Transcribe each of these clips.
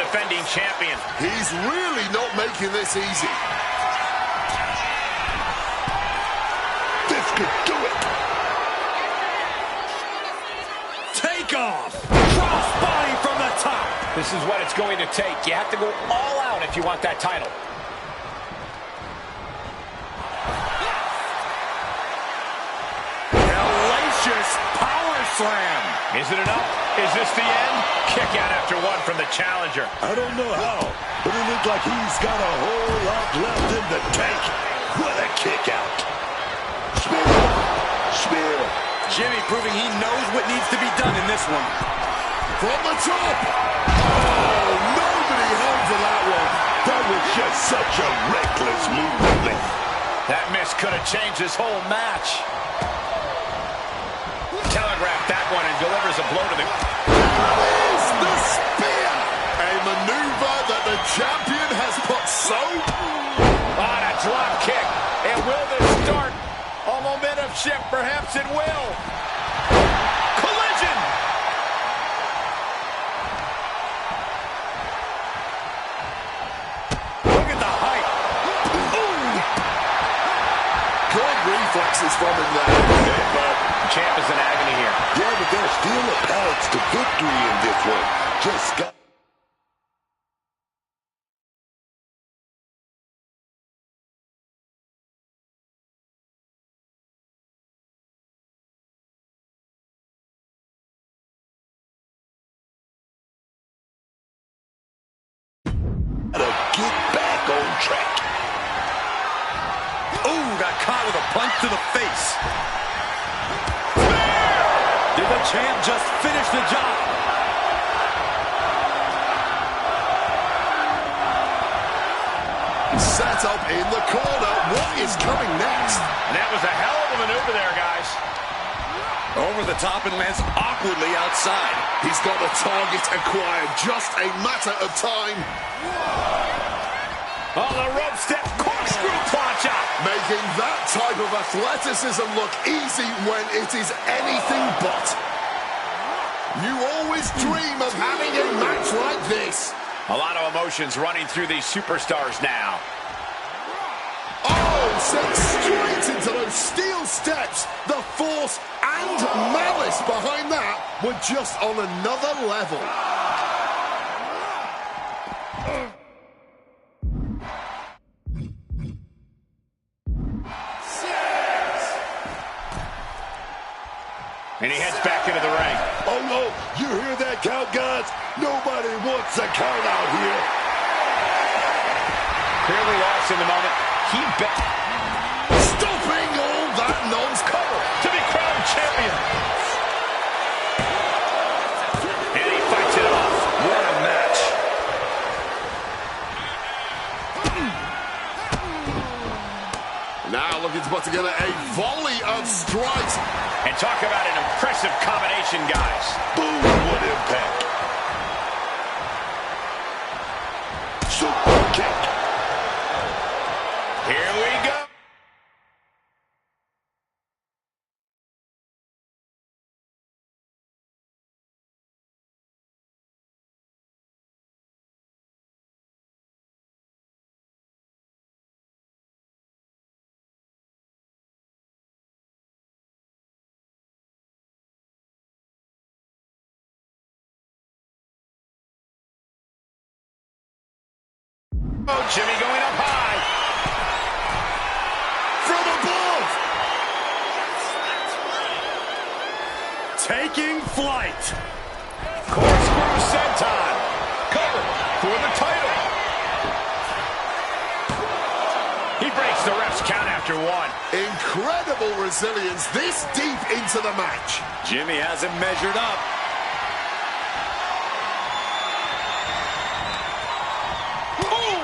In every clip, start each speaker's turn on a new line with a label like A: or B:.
A: defending champion.
B: He's really not making this easy. This could do it.
A: Take off. Crossbody from the top. This is what it's going to take. You have to go all out if you want that title. Hellacious power slam. Is it enough? Is this the end? Kick out after one from the challenger.
B: I don't know how, but it looks like he's got a whole lot left in the tank. What a kick out. Spear. Spear.
A: Jimmy proving he knows what needs to be done in this one.
B: From the top. Oh, nobody home for that one. That was just such a reckless move.
A: That miss could have changed his whole match. Telegraphed that one and delivers a blow to the...
B: That is the spear! A maneuver that the champion has put so...
A: On a drop kick. And will this start a momentum shift? Perhaps it will. Collision! Look at the height.
B: Ooh. Good reflexes from him there.
A: Champ is in agony here.
B: Yeah, but there's still a path to victory in this one. Just got... to get back on track.
A: Ooh, got caught with a punch to the face. Did the champ just finish the job?
B: Set up in the corner. What is coming next?
A: And that was a hell of a maneuver there, guys. Over the top and lands awkwardly outside.
B: He's got the target acquired. Just a matter of time.
A: On the rope step, corkscrew punch out.
B: Making that type of athleticism look easy when it is anything but. You always dream of having a match like this.
A: A lot of emotions running through these superstars now.
B: Oh, sent straight into those steel steps. The force and malice behind that were just on another level.
A: And he heads back into the ring.
B: Oh, no. You hear that count, guys? Nobody wants a count out here.
A: Clearly lost in the moment. He bet.
B: Stopping all that nonsense cover.
A: To be crowned champion. And he fights it off. What a match.
B: Now looking to put together a volley of strikes.
A: And talk about an impressive combination, guys.
B: Boom, what impact. Super kick.
A: Here we go. Oh, Jimmy going up high.
B: From above.
A: Taking flight. Corkscrew senton. Cover for the title. He breaks the ref's count after one.
B: Incredible resilience this deep into the match.
A: Jimmy hasn't measured up.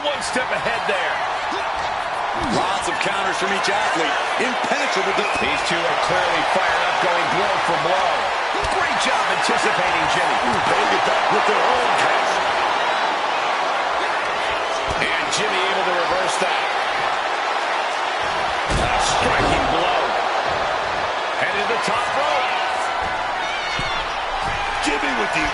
A: One step ahead there. Lots of counters from each athlete. Impenetrable. These two are clearly fired up, going blow for blow. Great job anticipating Jimmy.
B: They get back with their own cash.
A: And Jimmy able to reverse that. A striking blow. Headed to the top rope.
B: Jimmy with the...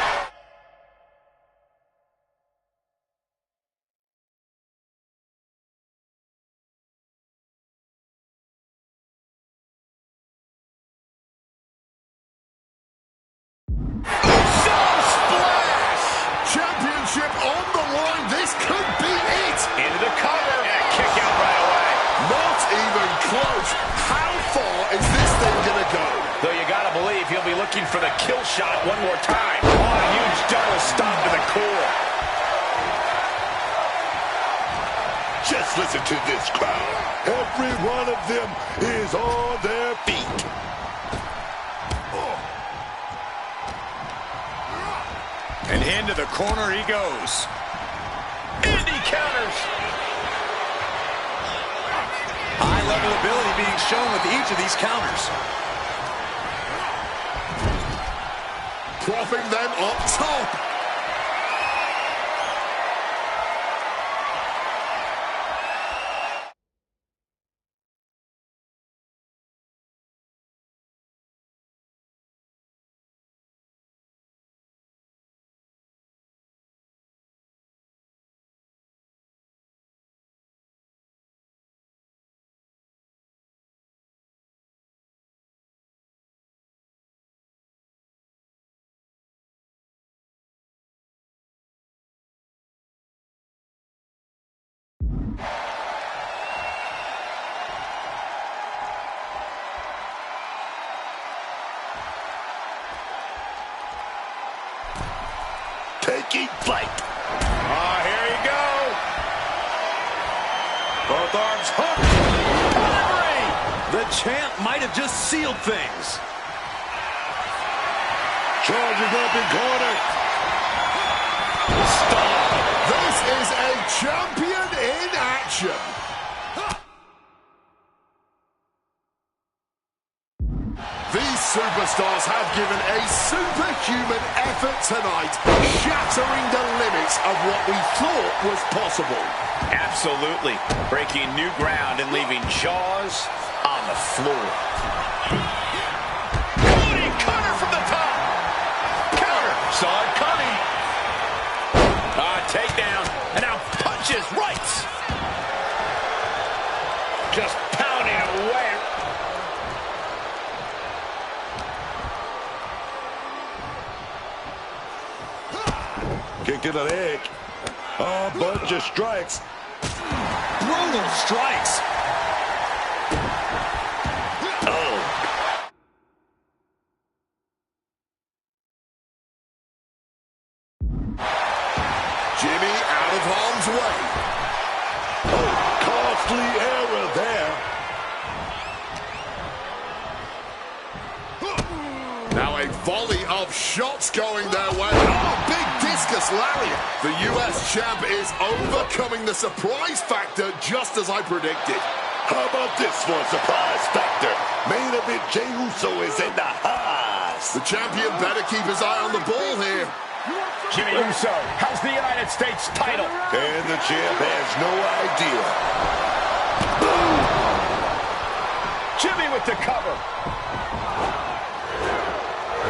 A: for the kill shot one more time. Oh, a huge double stop to the core.
B: Just listen to this crowd. Every one of them is on their feet.
A: And into the corner he goes. And he counters. High-level ability being shown with each of these counters.
B: Propping them up top. Taking flight.
A: Here you go. Both arms hooked. Delivery. The champ might have just sealed things.
B: Charging up in corner. Stop. This is a champion in action. These superstars have given a superhuman effort tonight, shattering the limits of what we thought was possible.
A: Absolutely. Breaking new ground and leaving jaws on the floor. Cody, cutter from the top. Counter. Saw it coming. Takedown. And now punches right. Just pounding away.
B: Kick to the leg. A bunch of strikes.
A: Brutal strikes.
B: Jimmy out of harm's way. Oh, costly error there. Now a volley of shots going their way. Oh, big discus lariat. The US champ is overcoming the surprise factor just as I predicted. How about this for a surprise factor? Main event Jey Uso is in the house. The champion better keep his eye on the ball here.
A: Jimmy Uso has the United States title.
B: And the champ has no idea. Boom!
A: Jimmy with the cover.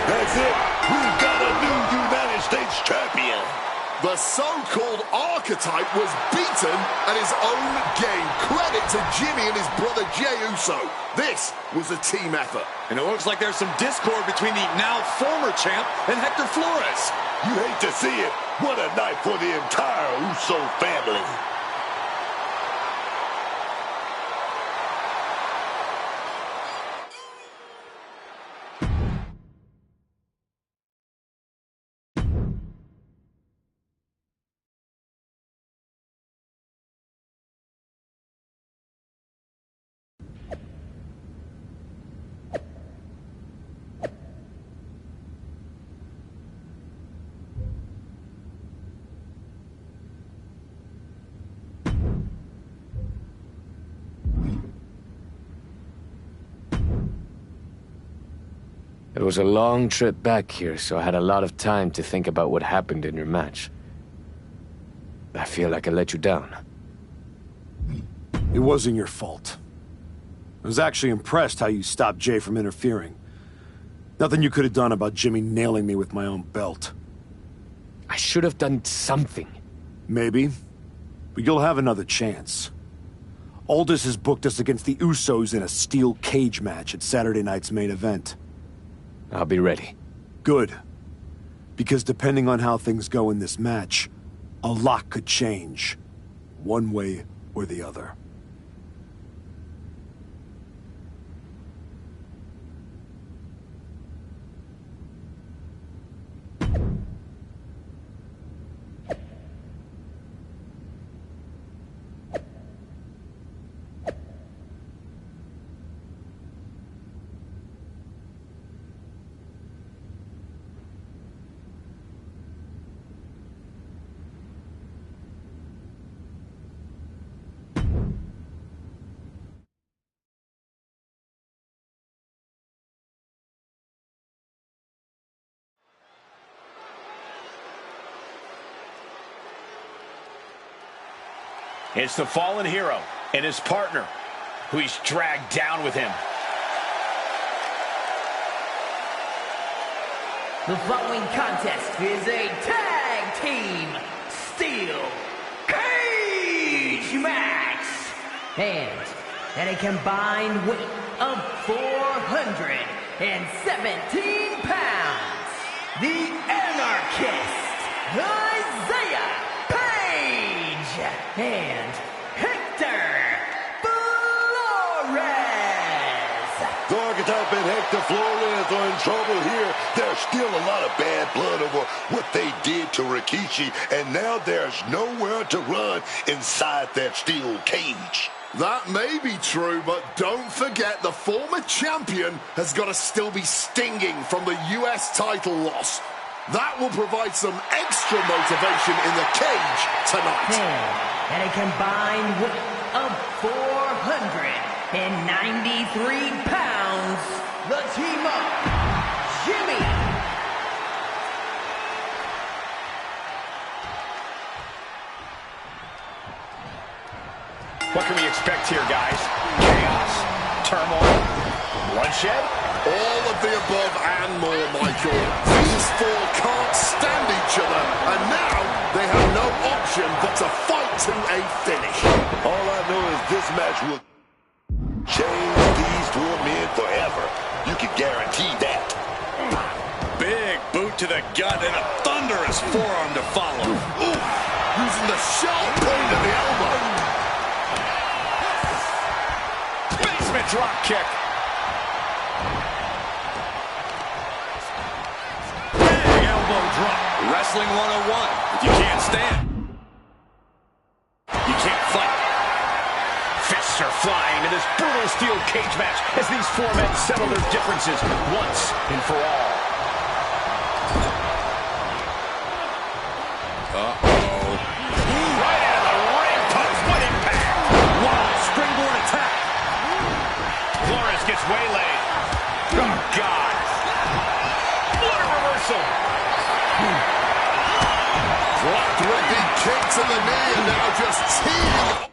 B: That's it. We've got a new United States champion. The so-called archetype was beaten at his own game. Credit to Jimmy and his brother Jey Uso. This was a team effort.
A: And it looks like there's some discord between the now former champ and Hector Flores.
B: You hate to see it. What a night for the entire Uso family.
C: It was a long trip back here, so I had a lot of time to think about what happened in your match. I feel like I let you down.
D: It wasn't your fault. I was actually impressed how you stopped Jay from interfering. Nothing you could have done about Jimmy nailing me with my own belt.
C: I should have done something.
D: Maybe, but you'll have another chance. Aldous has booked us against the Usos in a steel cage match at Saturday night's main event.
C: I'll be ready.
D: Good. Because depending on how things go in this match, a lot could change. One way or the other.
A: It's the fallen hero and his partner who he's dragged down with him.
E: The following contest is a tag team steel cage match. And at a combined weight of 417 pounds, the Anarchist, Isaiah Page, and Hector Flores.
F: The Archetype and Hector Flores are in trouble here. There's still a lot of bad blood over what they did to Rikishi, and now there's nowhere to run inside that steel cage.
B: That may be true, but don't forget the former champion has got to still be stinging from the US title loss. That will provide some extra motivation in the cage tonight.
E: And at a combined weight of 493 pounds, the team of Jimmy.
A: What can we expect here, guys? Chaos, turmoil, bloodshed?
B: All of the above and more, Michael. These four can't stand each other, and now they have no option but to fight to a finish.
F: All I know is this match will change these four men forever. You can guarantee that.
A: Big boot to the gut and a thunderous forearm to follow.
B: Ooh, using the sharp point of the elbow.
A: Basement drop kick. Big elbow drop. Wrestling 101. If you can't stand, you can't fight. Fists are flying in this brutal steel cage match as these four men settle their differences once and for all. Right into the ring post. What impact. Wow, springboard attack. Flores gets waylaid. Oh, God. What a reversal.
B: Dropped with the kick to the knee and now just teeing.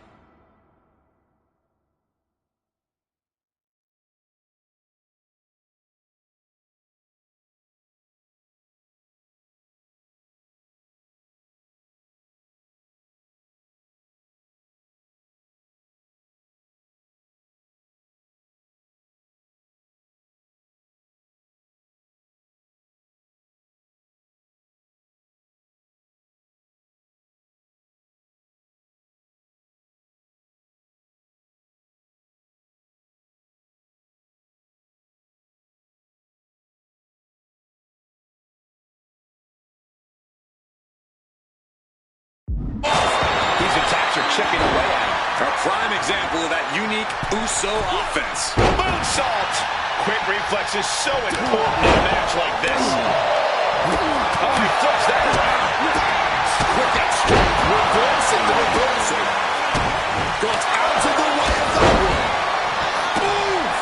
A: These attacks are chipping away at him. A prime example of that unique Uso offense. Moonsault! Quick reflex is so important in a match like this. Oh, he flips that around.
B: Quick and straight, reversing the reversal. Got out of the way of that one. Oof!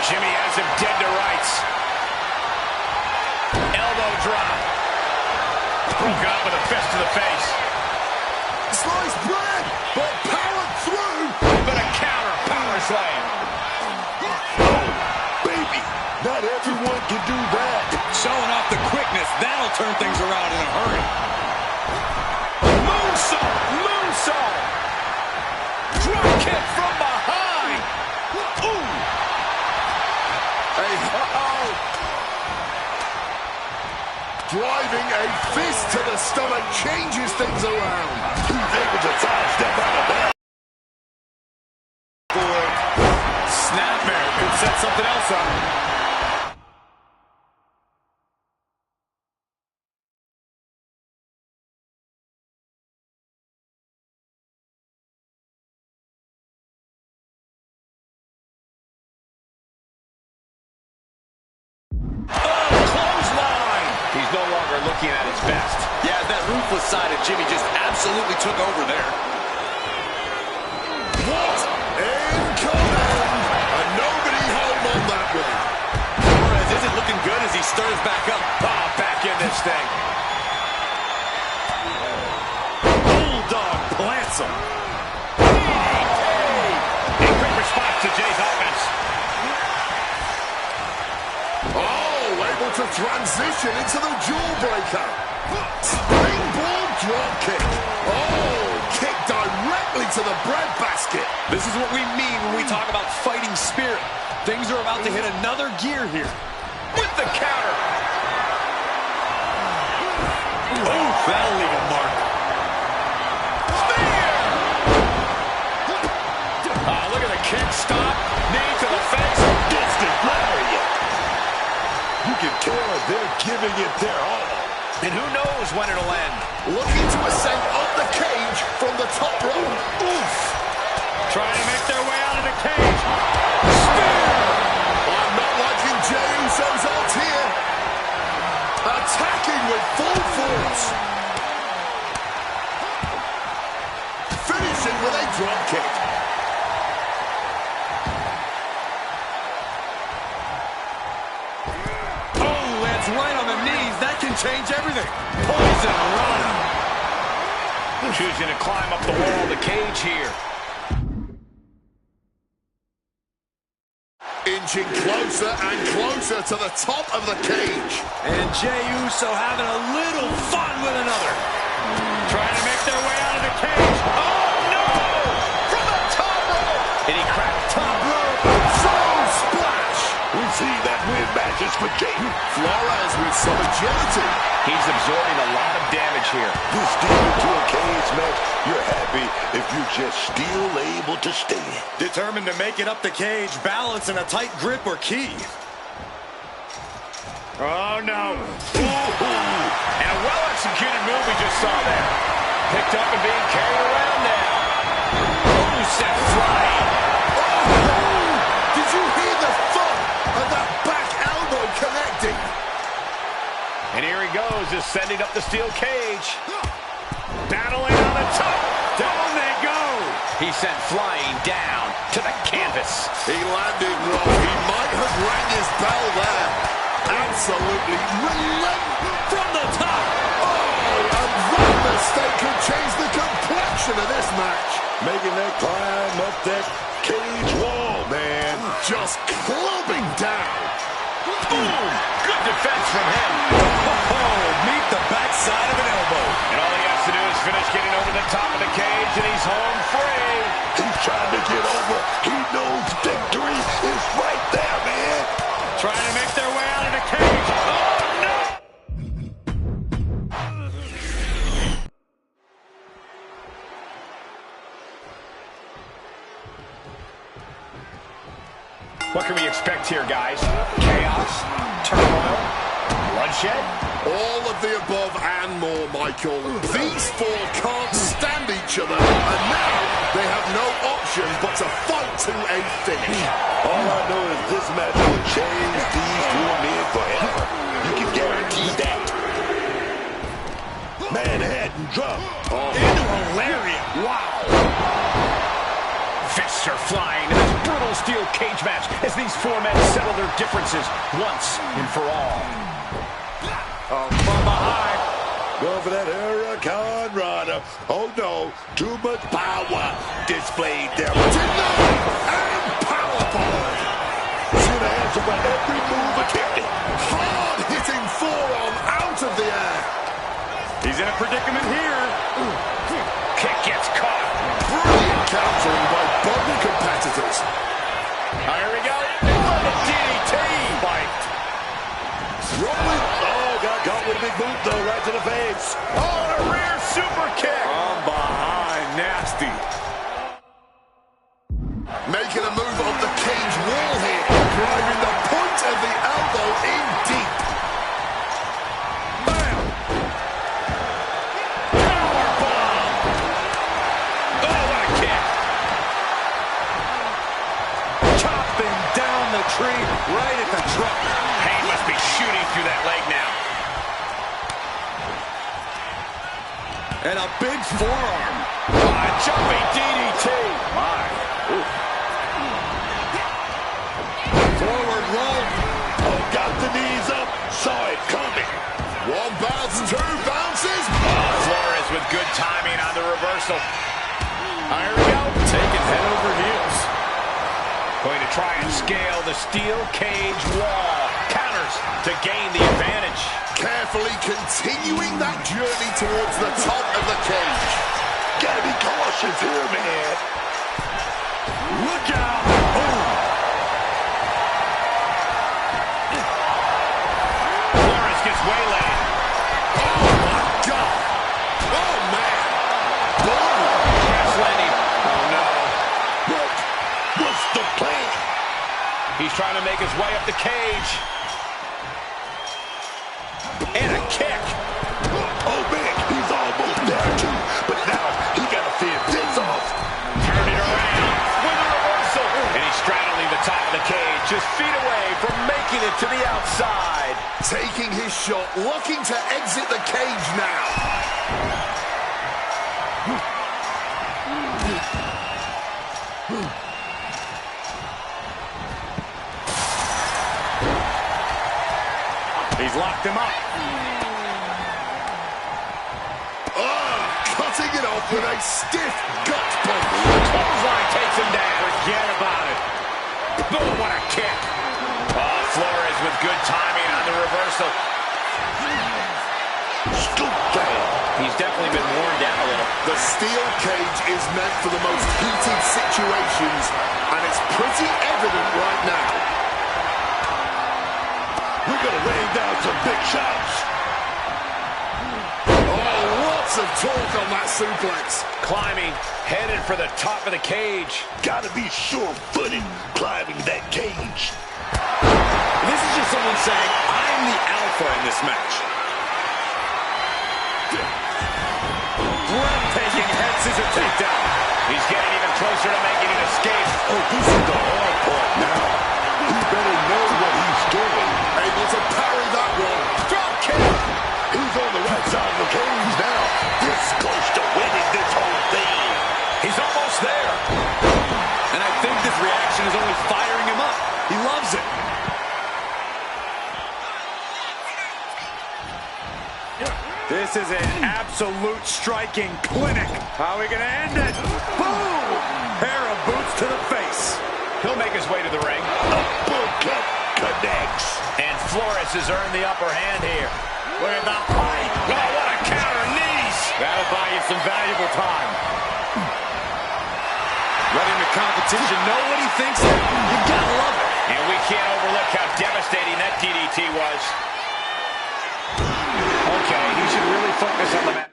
A: Jimmy has him dead to rights. Elbow drop. Broke up with a fist to the face.
B: Sliced bread, but powered through.
A: But a counter power slam.
F: Oh, baby, not everyone can do that.
A: Showing off the quickness, that'll turn things around in a hurry. Moonsault! Moonsault! Drop kick from behind! Ooh!
B: Hey, driving a fist to the stomach changes things around.
F: He's able to sidestep out of that.
A: Snapmare could set something else up. Looking at his best.
G: Yeah, that ruthless side of Jimmy just absolutely took over there.
B: What? Incoming! And nobody home on that one.
G: Flores isn't looking good as he stirs back up.
A: Oh, back in this thing.
G: Bulldog plant
B: awesome.
A: A quick response to Jay's offense.
B: Oh, able to transition into the jawbreaker. Springboard drop kick. Oh, kick directly to the breadbasket.
G: This is what we mean when we talk about fighting spirit. Things are about to hit another gear here.
A: With the counter.
G: Oh, that'll leave a mark.
A: Look at the kick, stop, knee to the face.
F: Distant lariat. You can tell they're giving it their all.
A: And who knows when it'll end.
B: Looking to ascend up the cage from the top rope. Oof.
A: Trying to make their way out of the cage.
B: I'm not liking Jey Uso's odds here. Attacking with full force. Finishing with a drop kick.
G: Oh, lands right on the knees. That can change everything. Poison rana.
A: Choosing to climb up the wall of the cage here.
B: Inching closer and closer to the top of the cage.
G: And Jey Uso having a little fun with another.
A: Trying to make their way out of the cage. Oh, no! From the top rope! And he cracked top rope.
B: Frog splash.
F: We see that win matches for Jey.
B: Flores with some agility.
A: He's absorbing a lot of damage here.
F: You steal into a cage match, you're happy if you're just still able to stand.
G: Determined to make it up the cage, balance and a tight grip are key.
A: Oh, no. And a well-executed move we just saw there. Picked up and being carried around now. Oh, set flying.
B: Oh, did you hear the thud of that back elbow connecting?
A: And here he goes, ascending up the steel cage. Battling on the top. Down they go. He sent flying down to the canvas.
B: He landed wrong. He might have rang his bell there. Absolutely relentless
G: From the top.
B: Oh, and that mistake could change the complexion of this match.
F: Making that climb up that cage wall, man.
B: Just clubbing down.
A: Boom! Good defense from him.
G: Oh, meet the backside of an elbow.
A: And all he has to do is finish getting over the top of the cage, and he's home free.
F: He's trying to get over. He knows victory is right there, man.
A: Trying to make their way out of the cage. Oh, no! What can we expect here, guys? Chaos? Turmoil? Bloodshed?
B: All of the above and more, Michael. These four can't stand each other, and now they have no option but to fight to a finish.
F: All I know is this match will change these four men forever. You can guarantee that. Manhattan drop.
G: Into a lariat.
A: Wow! Fists are flying in this brutal steel cage match as these four men settle their differences once and for all.
G: Oh, from behind.
F: Going for that Hurricane Rana. Oh no, too much power displayed there.
B: Denied and powerbomb.
F: Should have answered by every move attempted.
B: Hard-hitting forearm out of the air.
G: He's in a predicament here.
A: Kick gets caught.
B: Brilliant countering by both competitors.
A: Here we go. What a DDT. Spiked.
F: Rolling. Oh, got caught with a big boot though, right to the face.
A: Oh, a rear super kick.
G: From behind. Nasty.
B: Making a move on the cage wall here. Driving the point of the elbow in deep.
A: Bam. Powerbomb. Oh, what a kick.
G: Chopping down the tree right at the trunk.
A: Pain must be shooting through that leg now.
G: And a big forearm.
A: A jumping DDT. My. Ooh.
G: Forward roll.
F: Oh, got the knees up. Saw it coming.
B: One bounce, two bounces.
A: Flores with good timing on the reversal. Here we go. Taking head over heels. Going to try and scale the steel cage wall. Counters to gain the advantage.
B: Carefully continuing that journey towards the top of the cage.
F: Gotta be cautious here, man.
A: Look out! Boom! Flores gets waylaid.
B: Oh, my God. Oh, man. Boom.
A: Crash landing. Oh, no.
F: What's the plan?
A: He's trying to make his way up the cage. And a kick.
F: Oh, man, he's almost there, too. But now he got to fend this off.
A: Turning around with a reversal. And he's straddling the top of the cage, just feet away from making it to the outside.
B: Taking his shot, looking to exit the cage now.
A: He's locked him up.
B: Cutting it off with a stiff gut punch.
A: Clothesline takes him down. Forget about it. Boom, what a kick. Oh, Flores with good timing on the reversal.
F: Scoop down.
A: He's definitely been worn down a little.
B: The steel cage is meant for the most heated situations, and it's pretty evident right now.
F: We're going to rain down some big shots.
B: Oh, lots of torque on that suplex.
A: Climbing, headed for the top of the cage.
F: Got to be sure-footed climbing that cage.
G: This is just someone saying, I'm the alpha in this match.
A: Breathtaking head scissor takedown. He's getting even closer to making an escape.
F: Oh, this is the hard part now. He better know what he's doing.
B: Able to parry that one.
A: Drop kick.
F: He's on the right side of the cage now. This close to winning this whole thing.
A: He's almost there.
G: And I think this reaction is only firing him up. He loves it.
A: This is an absolute striking clinic. How are we going to end it? Boom! Pair of boots to the face. He'll make his way to the ring.
F: Uppercut connects.
A: And Flores has earned the upper hand here. Look at that fight. Oh, what a counter. Knees. That'll buy you some valuable time.
G: Letting the competition know what he thinks. You gotta love it.
A: And we can't overlook how devastating that DDT was. Okay, he should really focus on the match.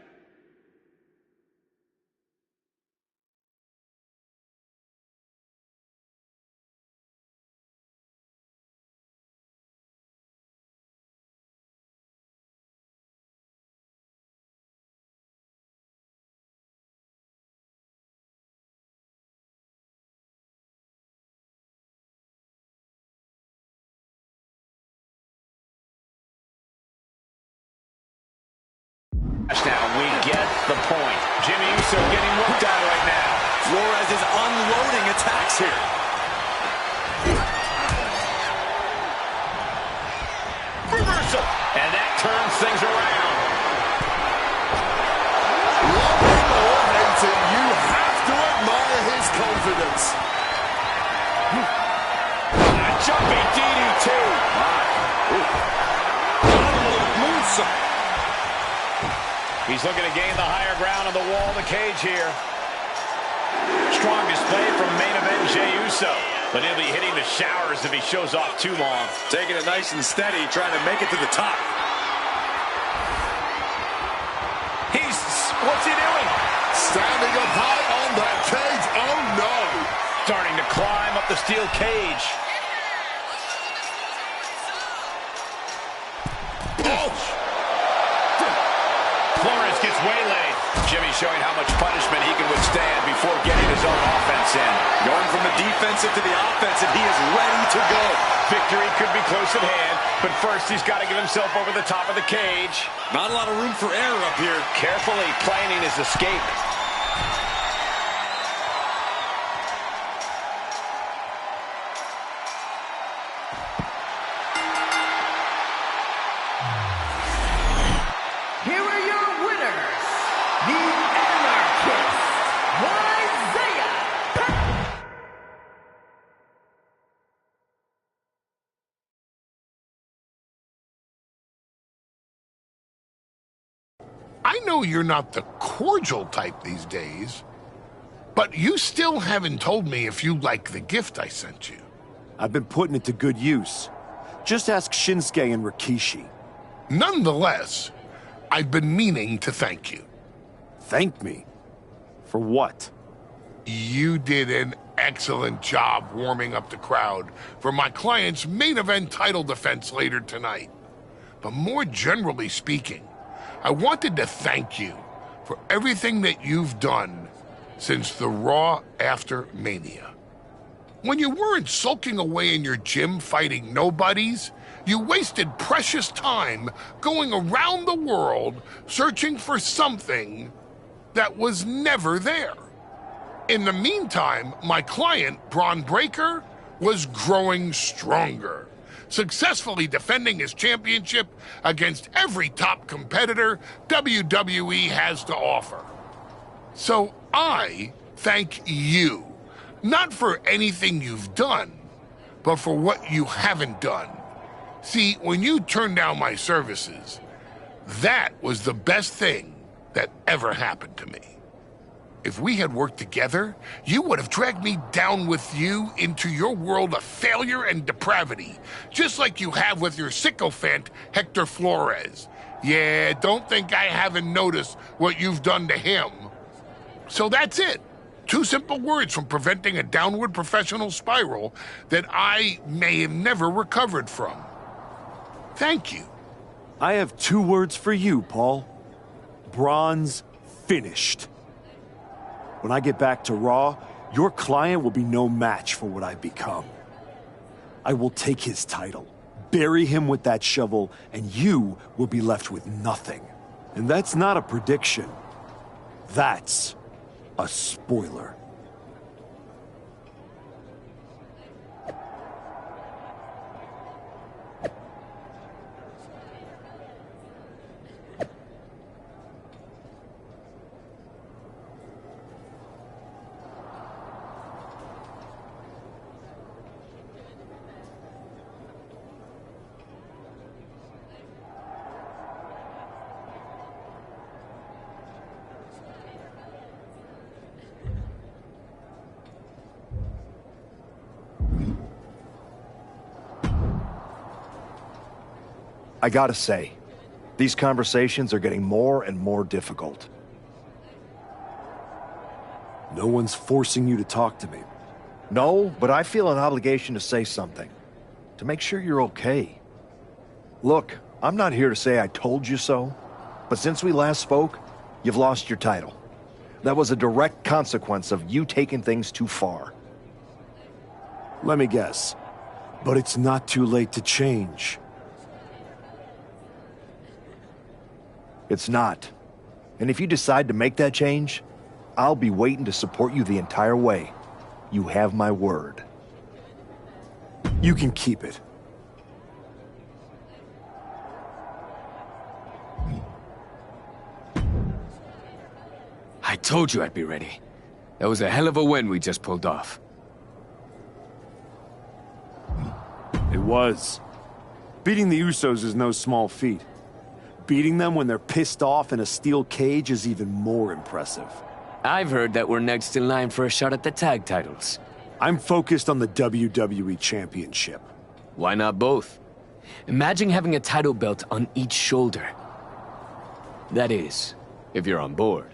A: Now we get the point. Jimmy Uso getting worked on right now.
G: Flores is unloading attacks here.
A: Reversal. And that turns things around.
B: Loving or hating, you have to admire his confidence.
A: A jumping DDT.
G: Moonsault.
A: He's looking to gain the higher ground on the wall of the cage here. Strong display from main event Jey Uso. But he'll be hitting the showers if he shows off too long.
G: Taking it nice and steady, trying to make it to the top.
A: What's he doing?
B: Standing up high on that cage. Oh, no.
A: Starting to climb up the steel cage. Flores gets waylaid. Jimmy showing how much punishment he can withstand before getting his own offense in.
G: Going from the defensive to the offensive, he is ready to go.
A: Victory could be close at hand, but first he's got to get himself over the top of the cage.
G: Not a lot of room for error up here.
A: Carefully planning his escape.
E: Here are your winners, the Anarchist, Myrise.
H: I know you're not the cordial type these days, but you still haven't told me if you like the gift I sent you.
D: I've been putting it to good use. Just ask Shinsuke and Rikishi.
H: Nonetheless, I've been meaning to thank you.
D: Thank me? For what?
H: You did an excellent job warming up the crowd for my client's main event title defense later tonight. But more generally speaking, I wanted to thank you for everything that you've done since the Raw after Mania. When you weren't sulking away in your gym fighting nobodies, you wasted precious time going around the world searching for something that was never there. In the meantime, my client, Braun Breaker, was growing stronger, successfully defending his championship against every top competitor WWE has to offer. So I thank you, not for anything you've done, but for what you haven't done. See, when you turned down my services, that was the best thing that ever happened to me. If we had worked together, you would have dragged me down with you into your world of failure and depravity, just like you have with your sycophant, Hector Flores. Yeah, don't think I haven't noticed what you've done to him. So that's it. 2 simple words from preventing a downward professional spiral that I may have never recovered from. Thank you.
D: I have 2 words for you, Paul. Braun's finished. When I get back to Raw, your client will be no match for what I've become. I will take his title, bury him with that shovel, and you will be left with nothing. And that's not a prediction. That's a spoiler.
I: I gotta say, these conversations are getting more and more difficult.
D: No one's forcing you to talk to me.
I: No, but I feel an obligation to say something. To make sure you're okay. Look, I'm not here to say I told you so, but since we last spoke, you've lost your title. That was a direct consequence of you taking things too far.
D: Let me guess. But it's not too late to change.
I: It's not. And if you decide to make that change, I'll be waiting to support you the entire way. You have my word.
D: You can keep it.
C: I told you I'd be ready. That was a hell of a win we just pulled off.
D: It was. Beating the Usos is no small feat. Beating them when they're pissed off in a steel cage is even more impressive.
C: I've heard that we're next in line for a shot at the tag titles.
D: I'm focused on the WWE Championship.
C: Why not both? Imagine having a title belt on each shoulder. That is, if you're on board.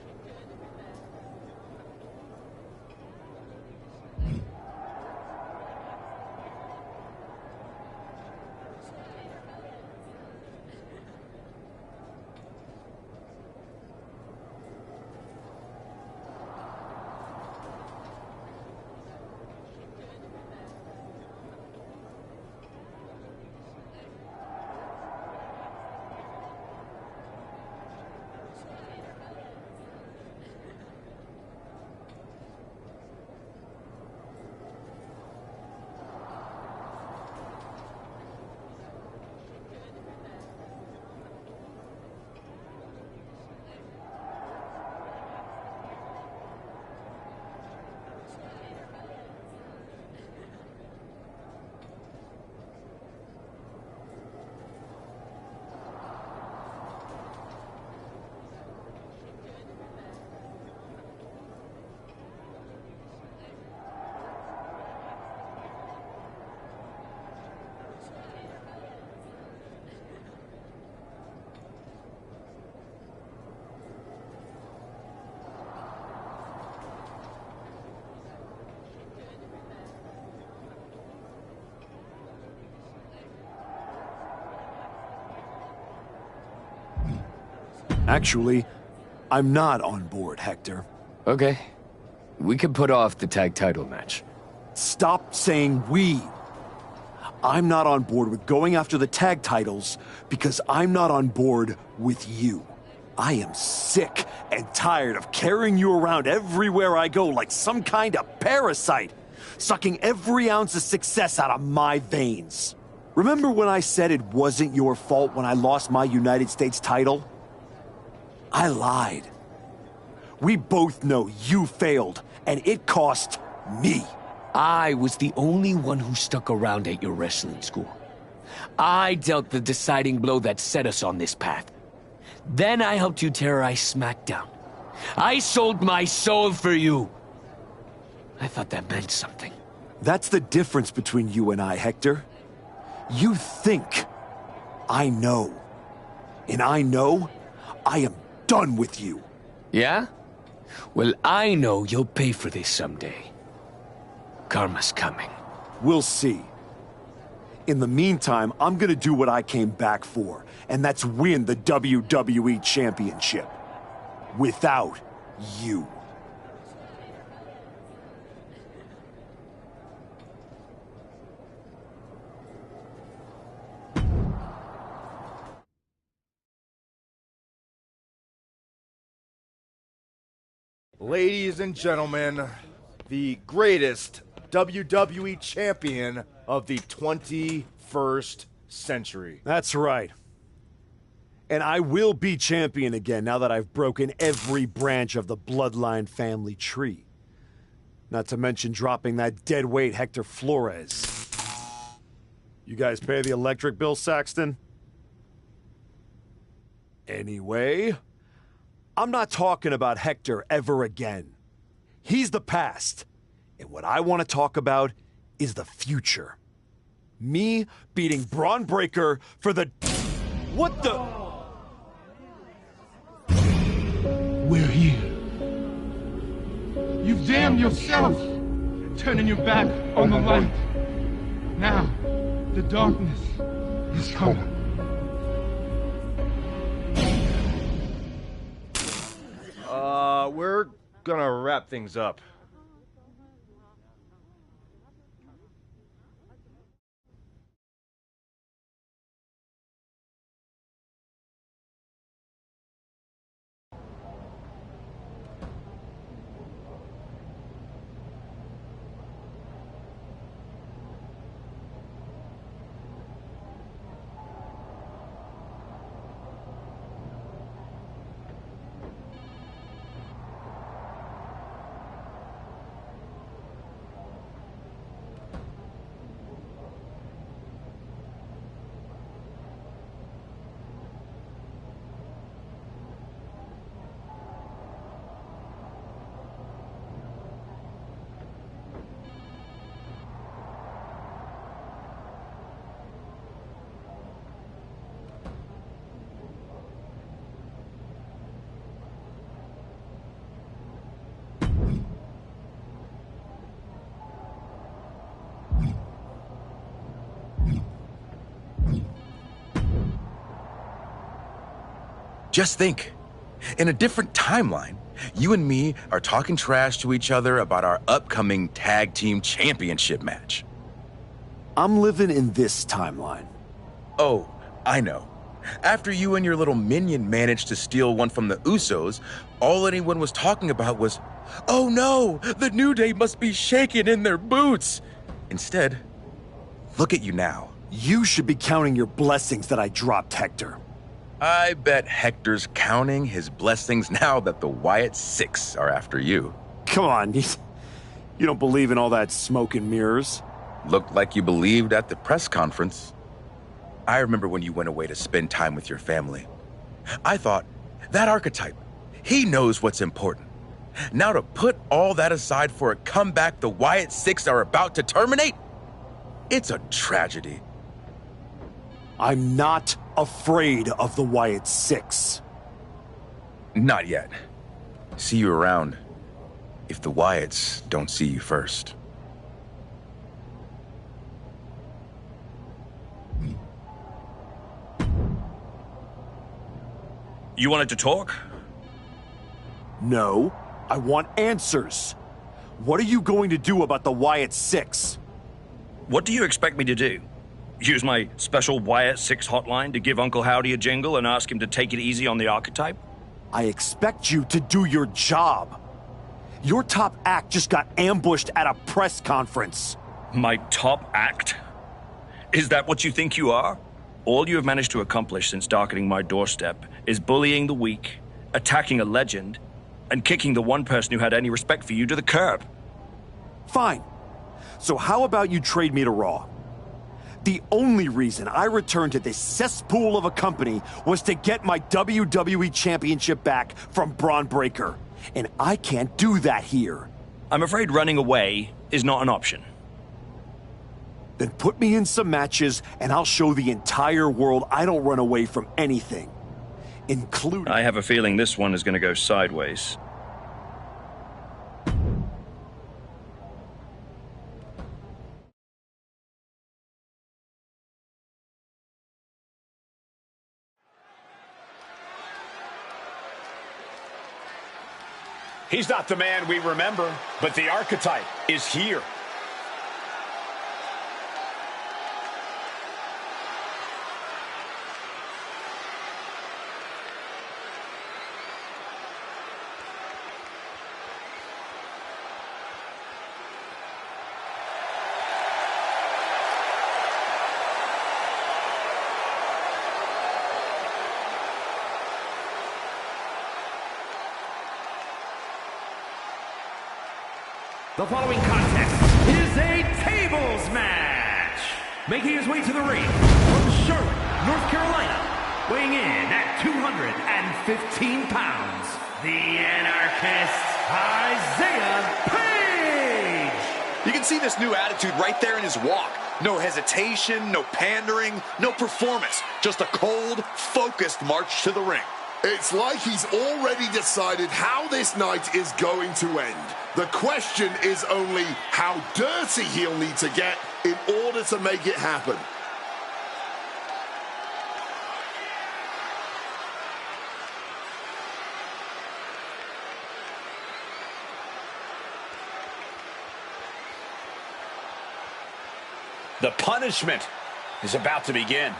D: Actually, I'm not on board, Hector.
C: Okay. We can put off the tag title match.
D: Stop saying we. I'm not on board with going after the tag titles because I'm not on board with you. I am sick and tired of carrying you around everywhere I go like some kind of parasite, sucking every ounce of success out of my veins. Remember when I said it wasn't your fault when I lost my United States title? I lied. We both know you failed, and it cost me.
C: I was the only one who stuck around at your wrestling school. I dealt the deciding blow that set us on this path. Then I helped you terrorize SmackDown. I sold my soul for you. I thought that meant something.
D: That's the difference between you and I, Hector. You think I know. And I know I am done with you.
C: Yeah? Well, I know you'll pay for this someday. Karma's coming.
D: We'll see. In the meantime, I'm gonna do what I came back for, and that's win the WWE Championship. Without you.
J: Ladies and gentlemen, the greatest WWE champion of the 21st century.
D: That's right. And I will be champion again now that I've broken every branch of the Bloodline family tree. Not to mention dropping that deadweight Hector Flores. You guys pay the electric bill, Saxton? Anyway, I'm not talking about Hector ever again. He's the past. And what I want to talk about is the future. Me beating Braun Breaker for the... What the...
K: We're here. You've damned yourself, turning your back on the light. Now, the darkness is coming.
J: We're gonna wrap things up.
L: Just think, in a different timeline, you and me are talking trash to each other about our upcoming tag team championship match.
D: I'm living in this timeline.
L: Oh, I know. After you and your little minion managed to steal one from the Usos, all anyone was talking about was, oh no, the New Day must be shaking in their boots. Instead, look at you now.
D: You should be counting your blessings that I dropped Hector.
L: I bet Hector's counting his blessings now that the Wyatt Six are after you.
D: Come on, you don't believe in all that smoke and mirrors.
L: Looked like you believed at the press conference. I remember when you went away to spend time with your family. I thought, that archetype, he knows what's important. Now to put all that aside for a comeback the Wyatt Six are about to terminate? It's a tragedy.
D: I'm not afraid of the Wyatt Six.
L: Not yet. See you around, if the Wyatts don't see you first.
M: You wanted to talk?
D: No, I want answers. What are you going to do about the Wyatt Six?
M: What do you expect me to do? Use my special Wyatt 6 hotline to give Uncle Howdy a jingle and ask him to take it easy on the archetype?
D: I expect you to do your job. Your top act just got ambushed at a press conference.
M: My top act? Is that what you think you are? All you have managed to accomplish since darkening my doorstep is bullying the weak, attacking a legend, and kicking the one person who had any respect for you to the curb.
D: Fine. So how about you trade me to Raw? The only reason I returned to this cesspool of a company was to get my WWE Championship back from Braun Breaker. And I can't do that here.
M: I'm afraid running away is not an option.
D: Then put me in some matches and I'll show the entire world I don't run away from anything. Including...
M: I have a feeling this one is going to go sideways.
A: He's not the man we remember, but the archetype is here.
E: The following contest is a tables match. Making his way to the ring from Charlotte, North Carolina, weighing in at 215 pounds, the Anarchist, Isaiah Page.
G: You can see this new attitude right there in his walk. No hesitation, no pandering, no performance. Just a cold, focused march to the ring.
B: It's like he's already decided how this night is going to end. The question is only how dirty he'll need to get in order to make it happen.
A: The punishment is about to begin.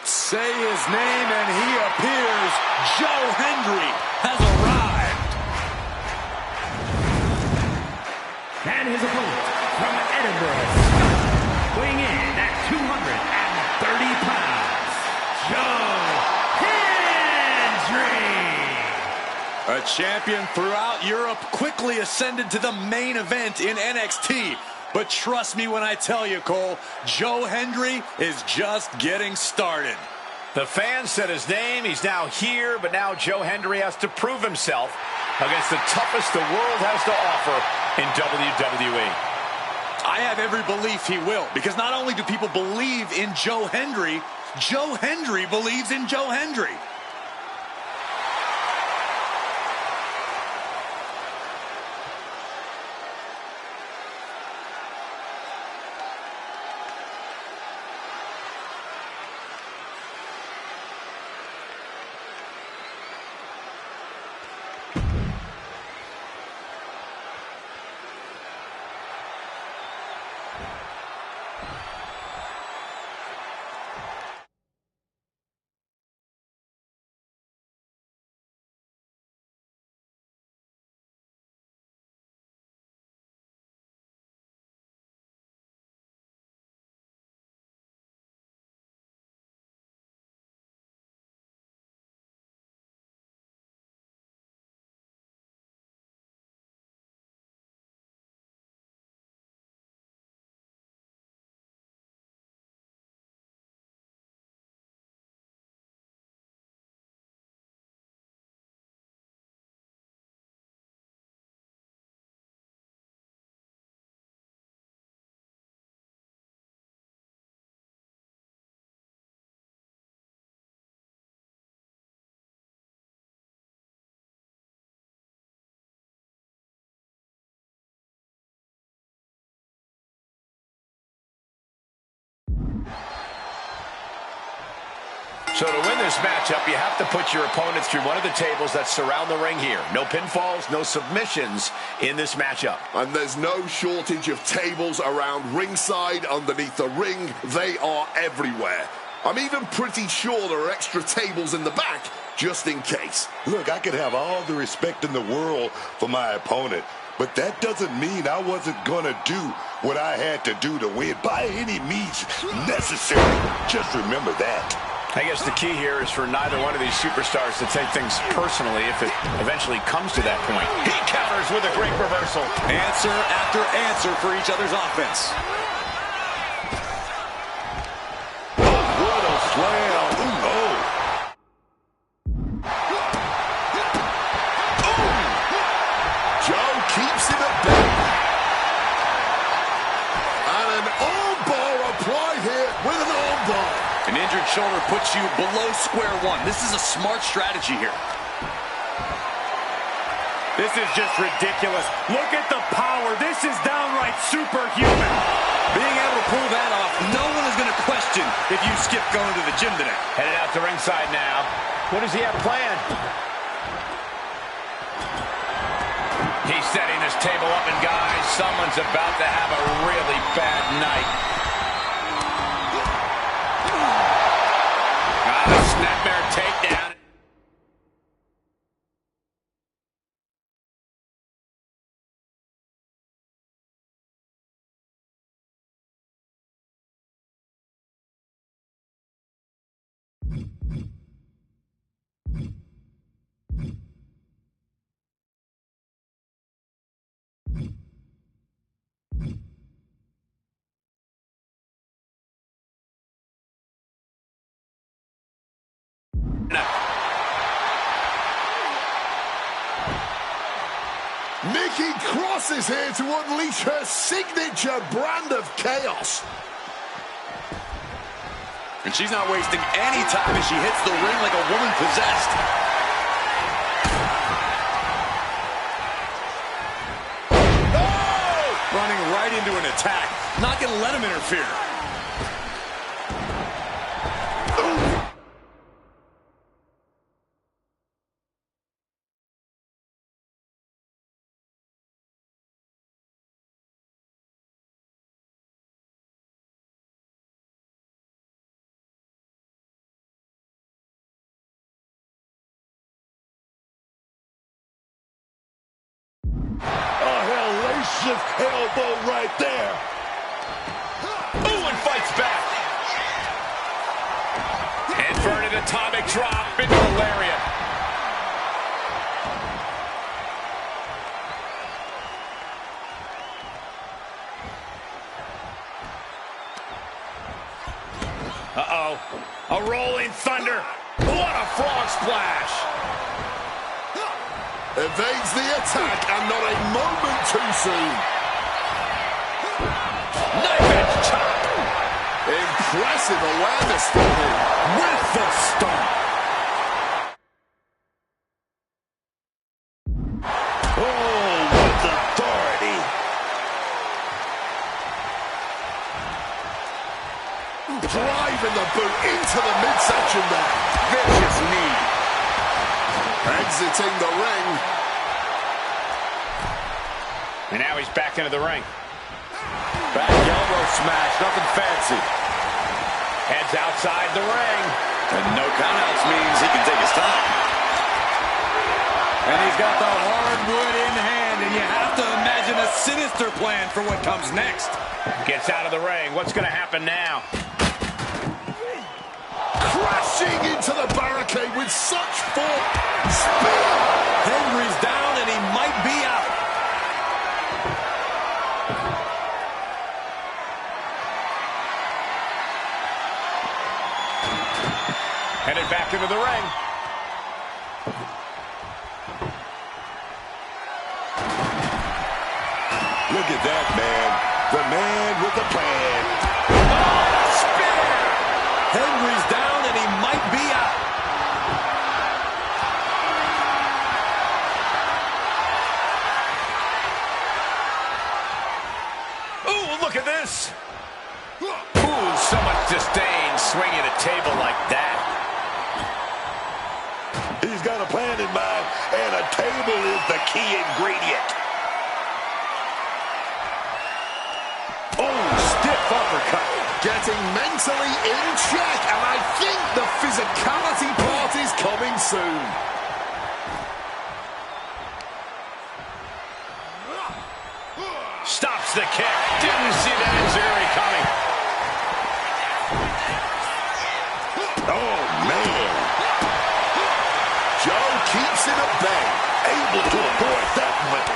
G: Say his name and he appears. Joe Hendry has arrived.
E: And his opponent from Edinburgh, Scotland, weighing in at 230 pounds, Joe Hendry.
G: A champion throughout Europe, quickly ascended to the main event in NXT. But trust me when I tell you, Cole, Joe Hendry is just getting started.
A: The fans said his name. He's now here, but now Joe Hendry has to prove himself against the toughest the world has to offer in WWE.
G: I have every belief he will, because not only do people believe in Joe Hendry believes in Joe Hendry.
A: So to win this matchup, you have to put your opponents through one of the tables that surround the ring here. No pinfalls, no submissions in this matchup.
B: And there's no shortage of tables around ringside, underneath the ring. They are everywhere. I'm even pretty sure there are extra tables in the back, just in case.
F: Look, I could have all the respect in the world for my opponent, but that doesn't mean I wasn't gonna do what I had to do to win by any means necessary. Just remember that.
A: I guess the key here is for neither one of these superstars to take things personally if it eventually comes to that point. He counters with a great reversal.
G: Answer after answer for each other's offense.
F: What a slam. Ooh, oh.
B: Joe keeps it at bay. And an armbar applied here with an armbar.
G: An injured shoulder puts you below square one. This is a smart strategy here.
E: This is just ridiculous. Look at the power. This is downright superhuman.
G: Being able to pull that off, no one is going to question if you skip going to the gym today.
A: Headed out to ringside now. What does he have planned? He's setting this table up, and guys, someone's about to have a really bad night. Snapmare takedown.
B: Nikki Cross is here to unleash her signature brand of chaos.
G: And she's not wasting any time as she hits the ring like a woman possessed. Oh! Running right into an attack. Not going to let him interfere.
F: Elbow right there.
A: Ooh, and fights back. Inverted atomic drop into a lariat. Uh-oh. A rolling thunder. What a frog splash.
B: Evades the attack, and not a moment too soon.
A: Knife edge chop.
B: Impressive awareness from him.
A: With the stomp.
F: Oh, with authority.
B: Driving the boot into the midsection there.
A: Vicious knee.
B: Exiting the ring.
A: And now he's back into the ring. Back elbow smash, nothing fancy. Heads outside the ring.
G: And no countouts means he can take his time. And he's got the hardwood in hand, and you have to imagine a sinister plan for what comes next.
A: Gets out of the ring. What's going to happen now?
B: Crashing into the barricade with such force. Spear.
G: Henry's down, and he might be out.
A: Headed back into the ring.
F: Look at that, man. The man with the plan.
A: Oh, spear!
G: Henry's down, and he might be out.
A: Ooh, look at this. Ooh, so much disdain swinging a table like that.
F: a plan in mind, and a table is the key ingredient.
A: Oh, stiff uppercut.
B: Getting mentally in check, and I think the physicality part is coming soon.
A: Stops the kick. Didn't see that injury coming.
F: Oh, man. Joe keeps it at bay, able to avoid that one.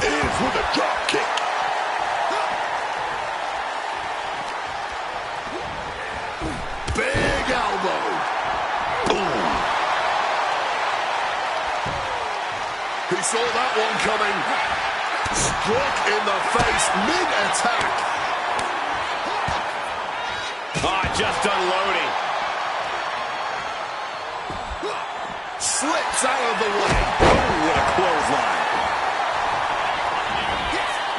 F: Ends with a drop kick.
B: Big elbow.
F: Ooh.
B: He saw that one coming. Struck in the face mid-attack.
A: Just unloading.
B: Slips out of the way.
A: Oh, what a clothesline.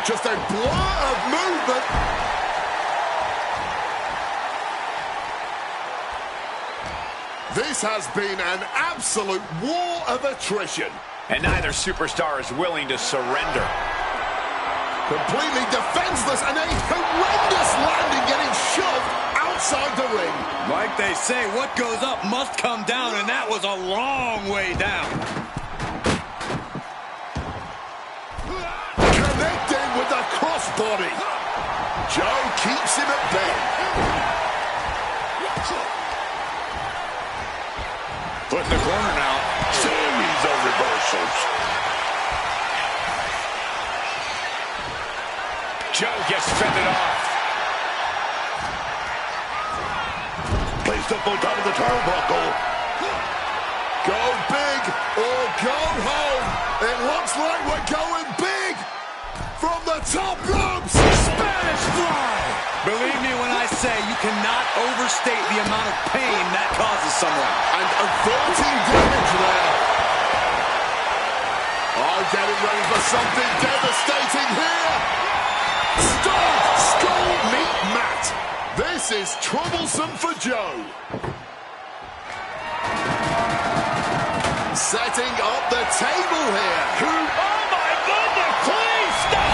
B: Just a blur of movement. This has been an absolute war of attrition.
A: And neither superstar is willing to surrender.
B: Completely defenseless and a horrendous landing, getting shoved outside the ring.
G: Like they say, what goes up must come down, and that was a long way down.
B: Connecting with the crossbody. Joe keeps him at bay.
A: Put in the corner now.
F: Series of reversals.
A: Joe gets fended off.
F: Placed up on top of the turnbuckle.
B: Go big or go home. It looks like we're going big. From the top ropes. Spanish fly.
G: Believe me when I say you cannot overstate the amount of pain that causes someone.
B: And averting damage there. Oh, getting ready for something devastating here. Stone Skull Meat Mat. This is troublesome for Joe. Setting up the table here.
A: Oh, my goodness, please stop!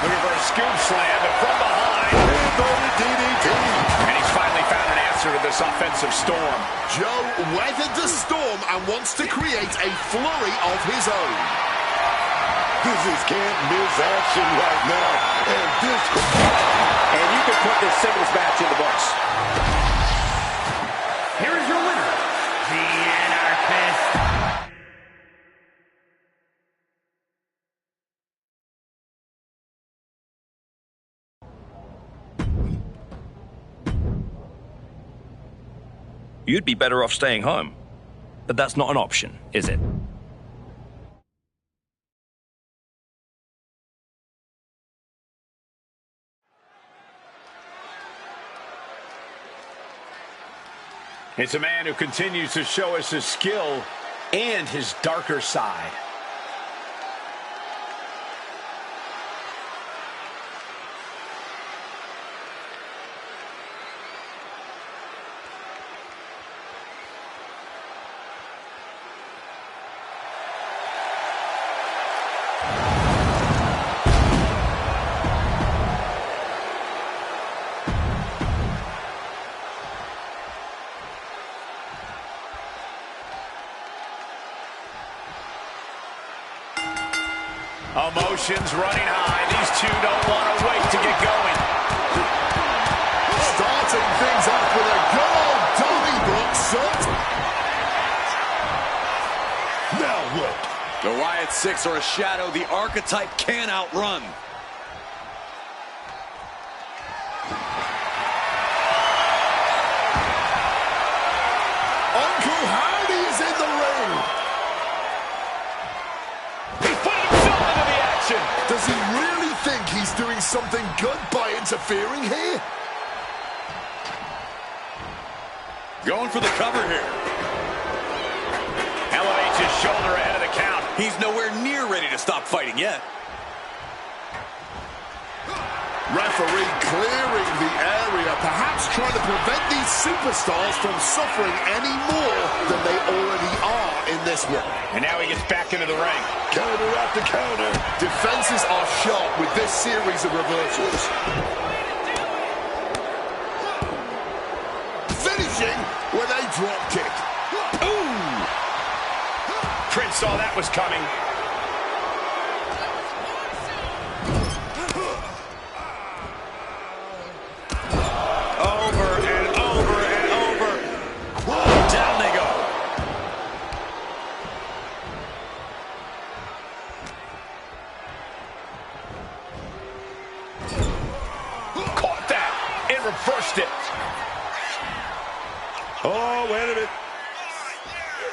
A: Looking for a scoop slam, and from behind.
F: DDT.
A: And he's finally found an answer to this offensive storm.
B: Joe weathered the storm and wants to create a flurry of his own.
F: This is can't miss action right now. And this...
A: And you can put this singles match in the books.
E: Here is your winner, the Anarchist.
M: You'd be better off staying home. But that's not an option, is it?
A: It's a man who continues to show us his skill and his darker side. Emotions running high. These two don't want to wait to get going.
B: Starting things off with a good old Donnybrook shot.
F: Now what?
G: The Wyatt Six are a shadow the archetype can outrun.
B: Uncle Howdy is in the ring.
A: He's putting himself into the action.
B: Does he really think he's doing something good by interfering here?
G: Going for the cover here.
A: Elevates his shoulder ahead of the count.
G: He's nowhere near ready to stop fighting yet.
B: Referee clearing the area, perhaps trying to prevent these superstars from suffering any more than they already are in this one.
A: And now he gets back into the ring.
B: Counter after counter. Defenses are sharp with this series of reversals. Finishing with a drop kick.
A: Ooh! Prince saw that was coming. Over and over and over. Down they go. Caught that and reversed it.
B: Oh, wait a minute.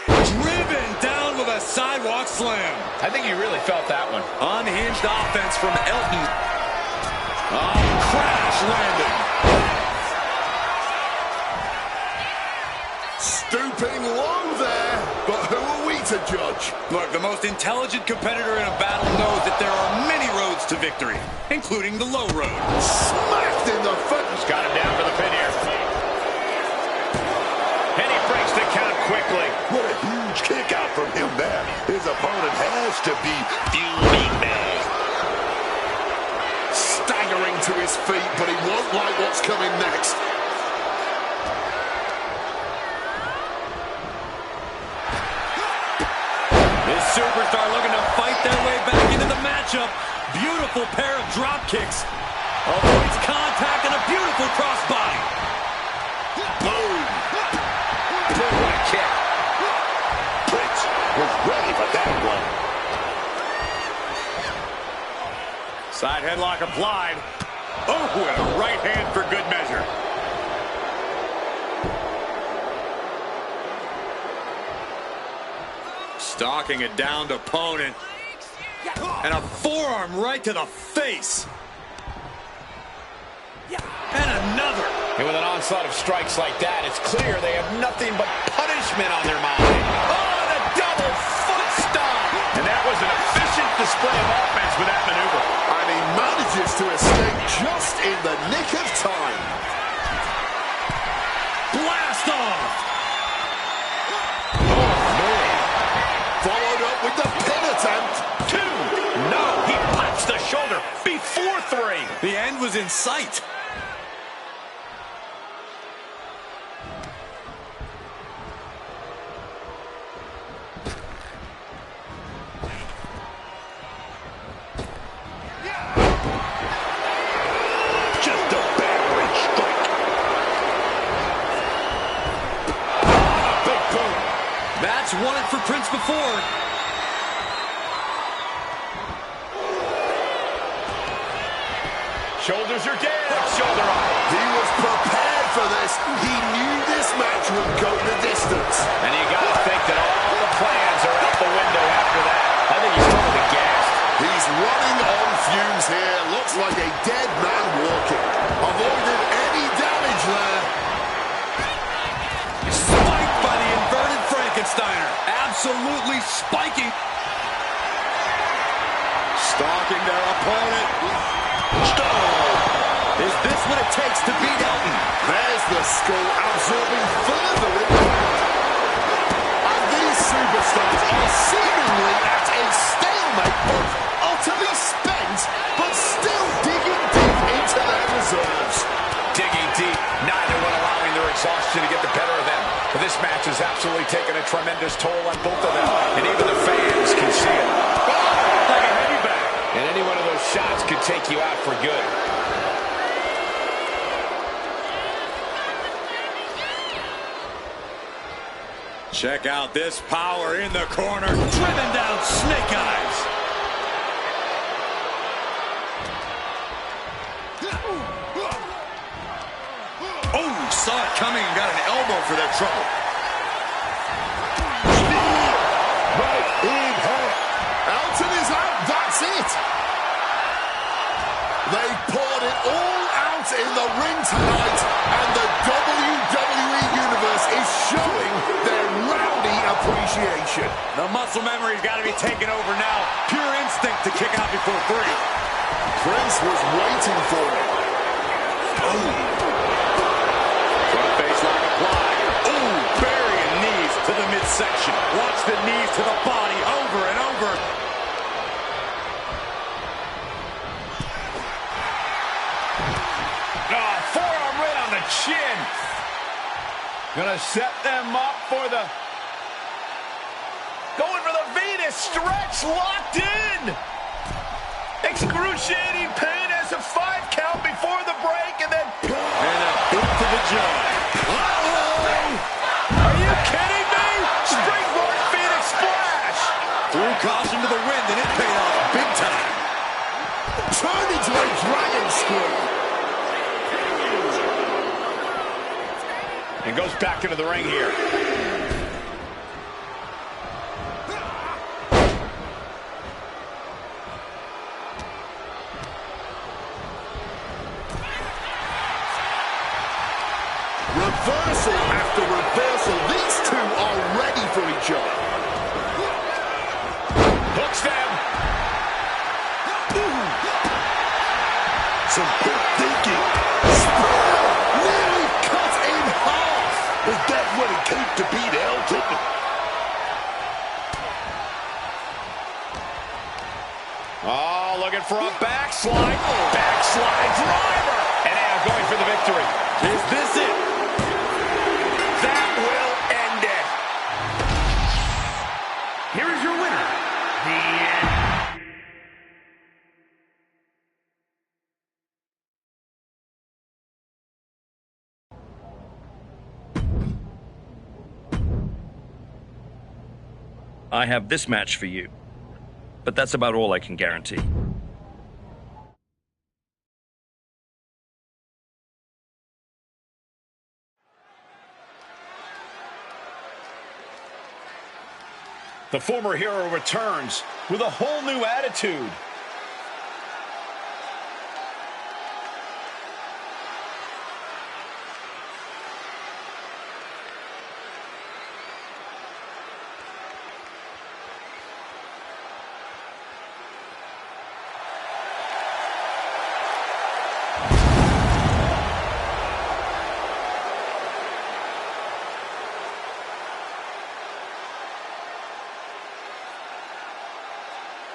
G: Driven down with a sidewalk slam.
A: I think you really felt that one.
G: Unhinged offense from Elton. Oh, crash landing.
B: Stooping low there, but who are we to judge?
G: Look, the most intelligent competitor in a battle knows that there are many roads to victory, including the low road.
B: Smacked in the face.
A: He's got him down for the pin here. And he breaks the count quickly.
F: What a huge kick out from him there. His opponent has to be fuming there.
B: Staggering to his feet, but he won't like what's coming next.
G: This superstar looking to fight their way back into the matchup. Beautiful pair of drop kicks. Avoids contact and a beautiful crossbody.
B: Boom.
A: What a kick.
F: Prince was ready for that one.
G: Side headlock applied. Oh, and a right hand for good measure. Stalking a downed opponent. And a forearm right to the face. And another.
A: And with an onslaught of strikes like that, it's clear they have nothing but punishment on their mind. Oh, the double foot stomp! And that was an efficient display of offense with that maneuver.
B: And he manages to escape just in the nick of time.
G: Blast off!
B: Followed up with the pin attempt.
A: 2. No, he punched the shoulder before 3.
G: The end was in sight.
F: Just a backwards strike.
B: Big boom.
G: That's won it for Prince before.
A: Shoulders are down. Shoulder up.
B: He was prepared for this. He knew this match would go the distance.
A: And you got to think that all the plans are out the window after that. I think he's totally gassed.
B: He's running on fumes here. Looks like a dead man walking. Avoided any damage there.
G: Spiked by the inverted Frankensteiner. Absolutely spiking. Stalking their opponent. Is this what it takes to beat Elton?
B: There's the skull absorbing further impact. And these superstars are seemingly at a stalemate, both utterly spent, but still digging deep into their reserves.
A: Digging deep, neither one allowing their exhaustion to get the better of them. But this match has absolutely taken a tremendous toll on both of them. And even the fans can see it. Like a heavy back. And any one of those shots could take you out for good.
G: Check out this power in the corner. Driven down Snake Eyes. Oh, saw it coming and got an elbow for their trouble.
B: Right in half. Elton is out. That's it. They poured it all out in the ring tonight, and the WWE Universe is showing their rowdy appreciation.
G: The muscle memory's got to be taken over now. Pure instinct to kick out before 3.
B: Prince was waiting for it.
A: Front baseline applied. Ooh, burying knees to the midsection. Watch the knees to the body over and over. Oh, forearm right on the chin. Gonna set them up for the... Going for the Venus stretch, locked in. Excruciating pain as a 5 count before the break, and then... And a boot to the jaw. Uh-oh! Are you kidding me? Springboard Phoenix splash. Threw caution to the wind, and it paid off big time.
B: Turned into a dragon screw.
A: And goes back into the ring here.
B: Reversal after reversal. These two are ready for each other.
A: Hooks them.
B: Ooh. Some good thinking. Spear nearly cut in half. Is that what it takes to beat Elton?
A: Oh, looking for a backslide. Backslide driver. And now going for the victory. Is this it? That will end it.
E: Here is your winner, the
M: I have this match for you, but that's about all I can guarantee.
A: The former hero returns with a whole new attitude.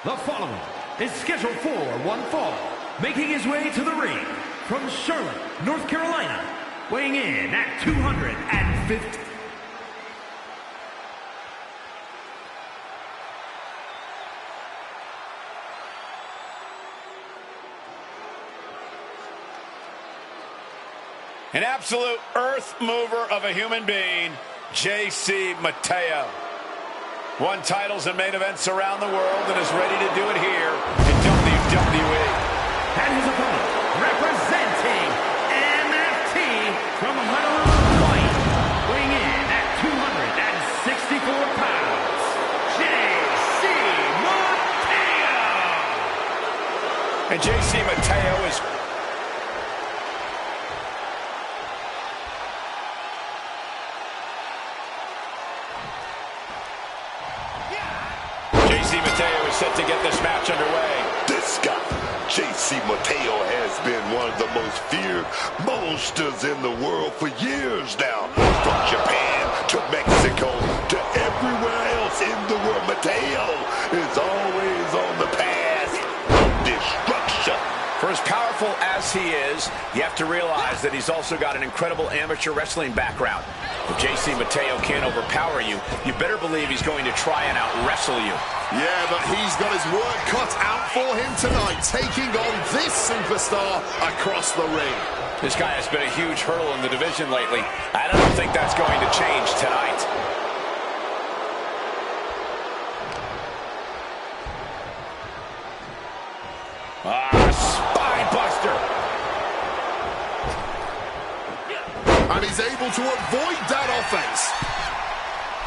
E: The following is scheduled for one fall, making his way to the ring from Charlotte, North Carolina, weighing in at 250.
A: An absolute earth mover of a human being, J.C. Mateo. Won titles and main events around the world and is ready to do it here in WWE.
E: And his opponent, representing MFT from Honolulu, Hawaii, weighing in at 264 pounds, J.C. Mateo.
A: And J.C. Mateo is... J.C. Mateo is set to get this match underway.
F: This guy, J.C. Mateo, has been one of the most feared monsters in the world for years now. From Japan to Mexico to everywhere else in the world, Mateo is always on the path of destruction.
A: For as powerful as he is, you have to realize that he's also got an incredible amateur wrestling background. If J.C. Mateo can't overpower you, you better believe he's going to try and out-wrestle you.
B: Yeah, but he's got his work cut out for him tonight, taking on this superstar across the ring.
A: This guy has been a huge hurdle in the division lately. I don't think that's going to change tonight. Spine buster.
B: And he's able to avoid that offense.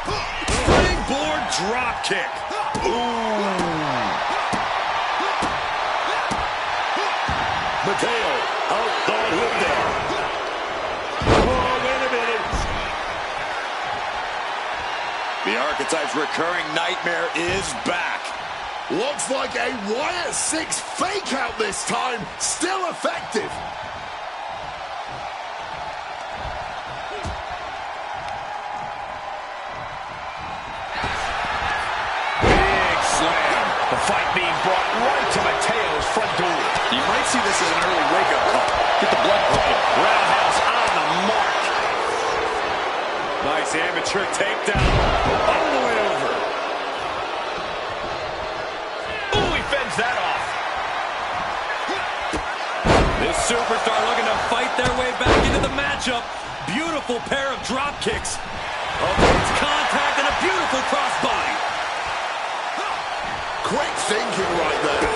B: Springboard drop kick.
F: Mateo outthought him there.
A: Oh, wait a minute. The Archetype's recurring nightmare is back.
B: Looks like a Wyatt 6 fake out this time. Still effective.
G: Signature takedown all the way over.
A: Ooh, he fends that off.
G: This superstar looking to fight their way back into the matchup. Beautiful pair of drop kicks. Avoids contact and a beautiful crossbody.
B: Quick thinking right there.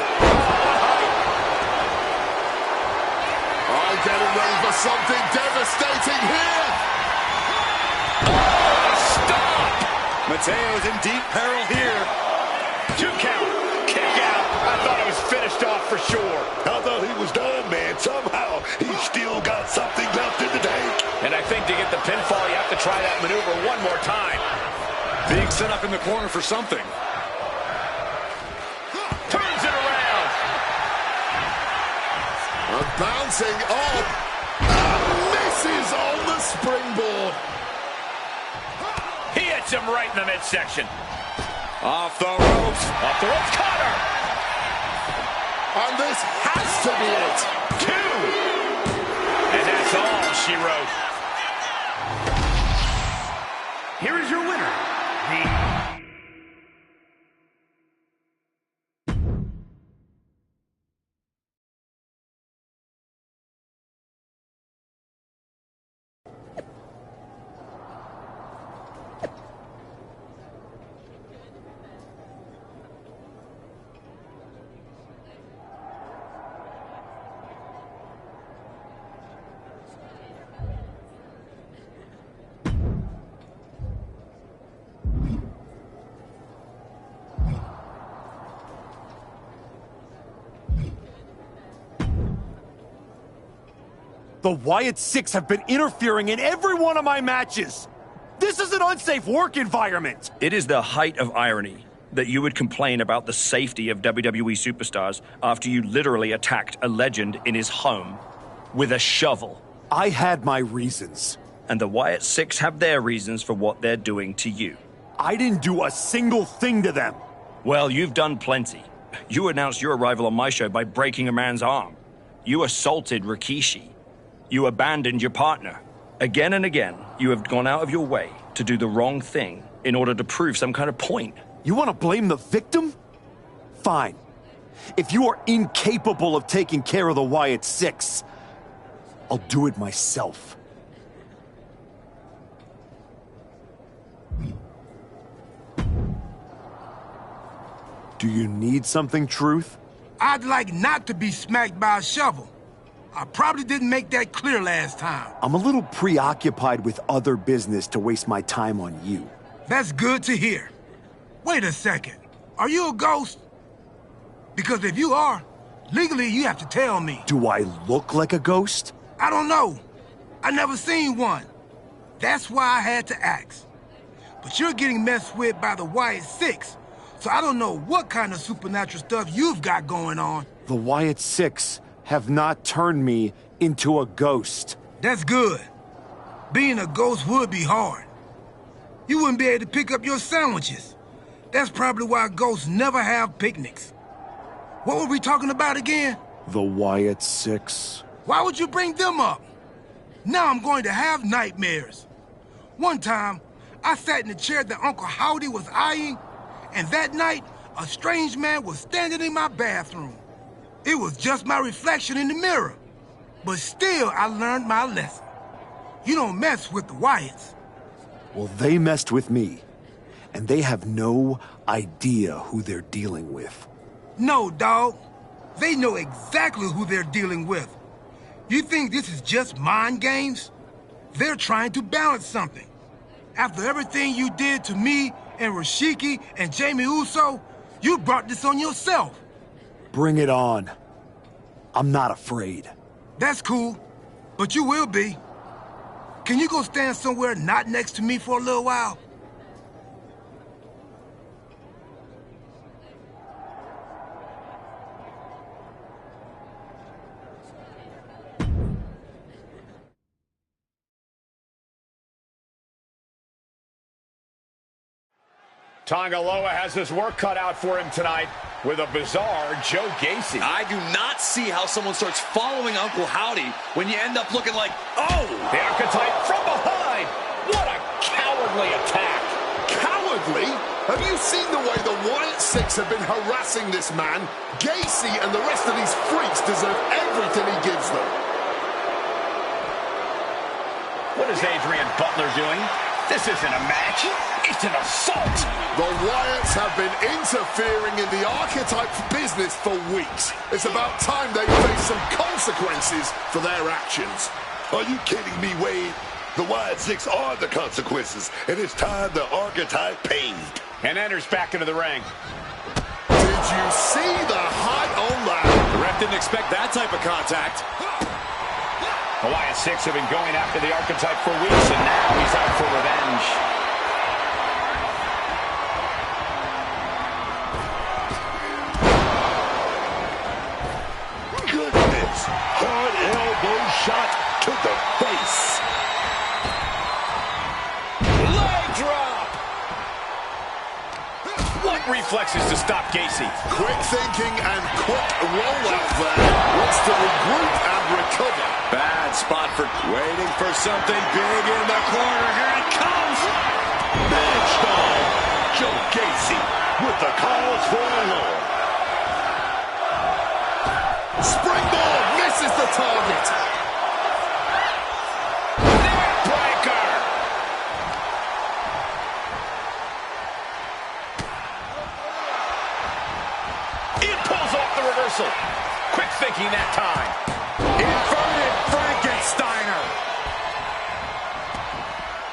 B: I'm getting ready for something devastating here.
A: Oh, stop!
G: Mateo's in deep peril here.
A: 2 count. Kick out. I thought it was finished off for sure.
F: I thought he was done, man. Somehow, he's still got something left in the tank.
A: And I think to get the pinfall, you have to try that maneuver one more time.
G: Being set up in the corner for something.
A: Turns it around.
B: And bouncing up. Misses on the springboard.
A: He hits him right in the midsection.
G: Off the ropes.
A: Off the ropes, Connor.
B: And this has to be it.
A: 2. And that's all she wrote.
E: Here is your winner,
D: The Wyatt Six have been interfering in every one of my matches. This is an unsafe work environment.
M: It is the height of irony that you would complain about the safety of WWE superstars after you literally attacked a legend in his home with a shovel.
D: I had my reasons.
M: And the Wyatt Six have their reasons for what they're doing to you.
D: I didn't do a single thing to them.
M: Well, you've done plenty. You announced your arrival on my show by breaking a man's arm. You assaulted Rikishi. You abandoned your partner. Again and again, you have gone out of your way to do the wrong thing in order to prove some kind of point.
D: You want to blame the victim? Fine. If you are incapable of taking care of the Wyatt Six, I'll do it myself. Do you need something, Truth?
N: I'd like not to be smacked by a shovel. I probably didn't make that clear last time.
D: I'm a little preoccupied with other business to waste my time on you.
N: That's good to hear. Wait a second. Are you a ghost? Because if you are, legally you have to tell me.
D: Do I look like a ghost?
N: I don't know. I never seen one. That's why I had to ask. But you're getting messed with by the Wyatt Six, so I don't know what kind of supernatural stuff you've got going on.
D: The Wyatt Six have not turned me into a ghost.
N: That's good. Being a ghost would be hard. You wouldn't be able to pick up your sandwiches. That's probably why ghosts never have picnics. What were we talking about again?
D: The Wyatt Six.
N: Why would you bring them up? Now I'm going to have nightmares. One time, I sat in the chair that Uncle Howdy was eyeing, and that night, a strange man was standing in my bathroom. It was just my reflection in the mirror. But still, I learned my lesson. You don't mess with the Wyatts.
D: Well, they messed with me. And they have no idea who they're dealing with.
N: No, dog. They know exactly who they're dealing with. You think this is just mind games? They're trying to balance something. After everything you did to me and Rashiki and Jamie Uso, you brought this on yourself.
D: Bring it on. I'm not afraid.
N: That's cool, but you will be. Can you go stand somewhere not next to me for a little while?
A: Tongaloa has his work cut out for him tonight with a bizarre Joe Gacy.
G: I do not see how someone starts following Uncle Howdy when you end up looking like, oh!
A: The archetype from behind. What a coward cowardly attack.
B: Cowardly? Have you seen the way the Wyatt Six have been harassing this man? Gacy and the rest of these freaks deserve everything he gives them.
A: What is Adrian Butler doing? This isn't a match. It's an assault.
B: The Wyatts have been interfering in the archetype business for weeks. It's about time they face some consequences for their actions.
F: Are you kidding me, Wade? The Wyatt Six are the consequences, and it's time the archetype paid.
A: And enters back into the ring.
B: Did you see the height on that?
G: The ref didn't expect that type of contact.
A: The Wyatt Six have been going after the archetype for weeks, and now he's out for revenge.
F: Goodness! Hard elbow shot to the face.
A: Leg drop! What reflexes to stop Gacy?
B: Quick thinking and quick rollout there. Wants to regroup and recover.
G: Bad spot for waiting for something big in the corner. Here it comes!
F: Man strong. Joe Gacy with the cause for a law.
B: Springboard misses the target.
A: Neckbreaker! It pulls off the reversal. Quick thinking that time.
G: Inverted Frankensteiner.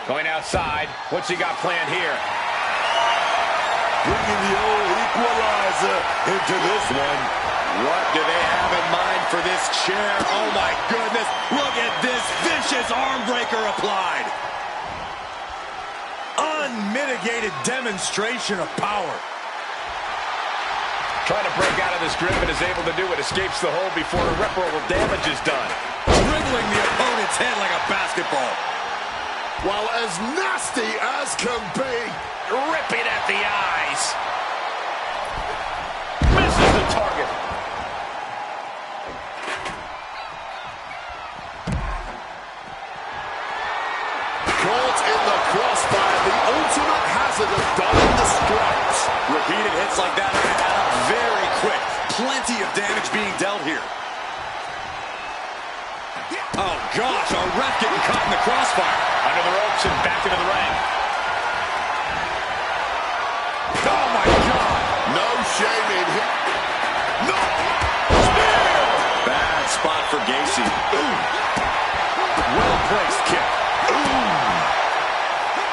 A: Going outside. What's he got planned here?
F: Bringing the old equalizer into this one.
G: What do they have in mind for this chair? Oh my goodness. Look at this vicious arm breaker applied. Unmitigated demonstration of power.
A: Trying to break out of this grip and is able to do it. Escapes the hold before irreparable damage is done.
G: Dribbling the opponent's head like a basketball.
B: Well, as nasty as can be.
A: Ripping at the eyes. Misses the target.
B: Caught in the crossfire. The ultimate hazard of dodging the strikes.
G: Repeated hits like that are add up very quick. Plenty of damage being dealt here. Oh gosh, our ref getting caught in the crossfire.
A: Under the ropes and back into the ring.
G: Oh my God!
B: No shame in him. No!
G: Spear! Bad spot for Gacy.
A: Well-placed kick.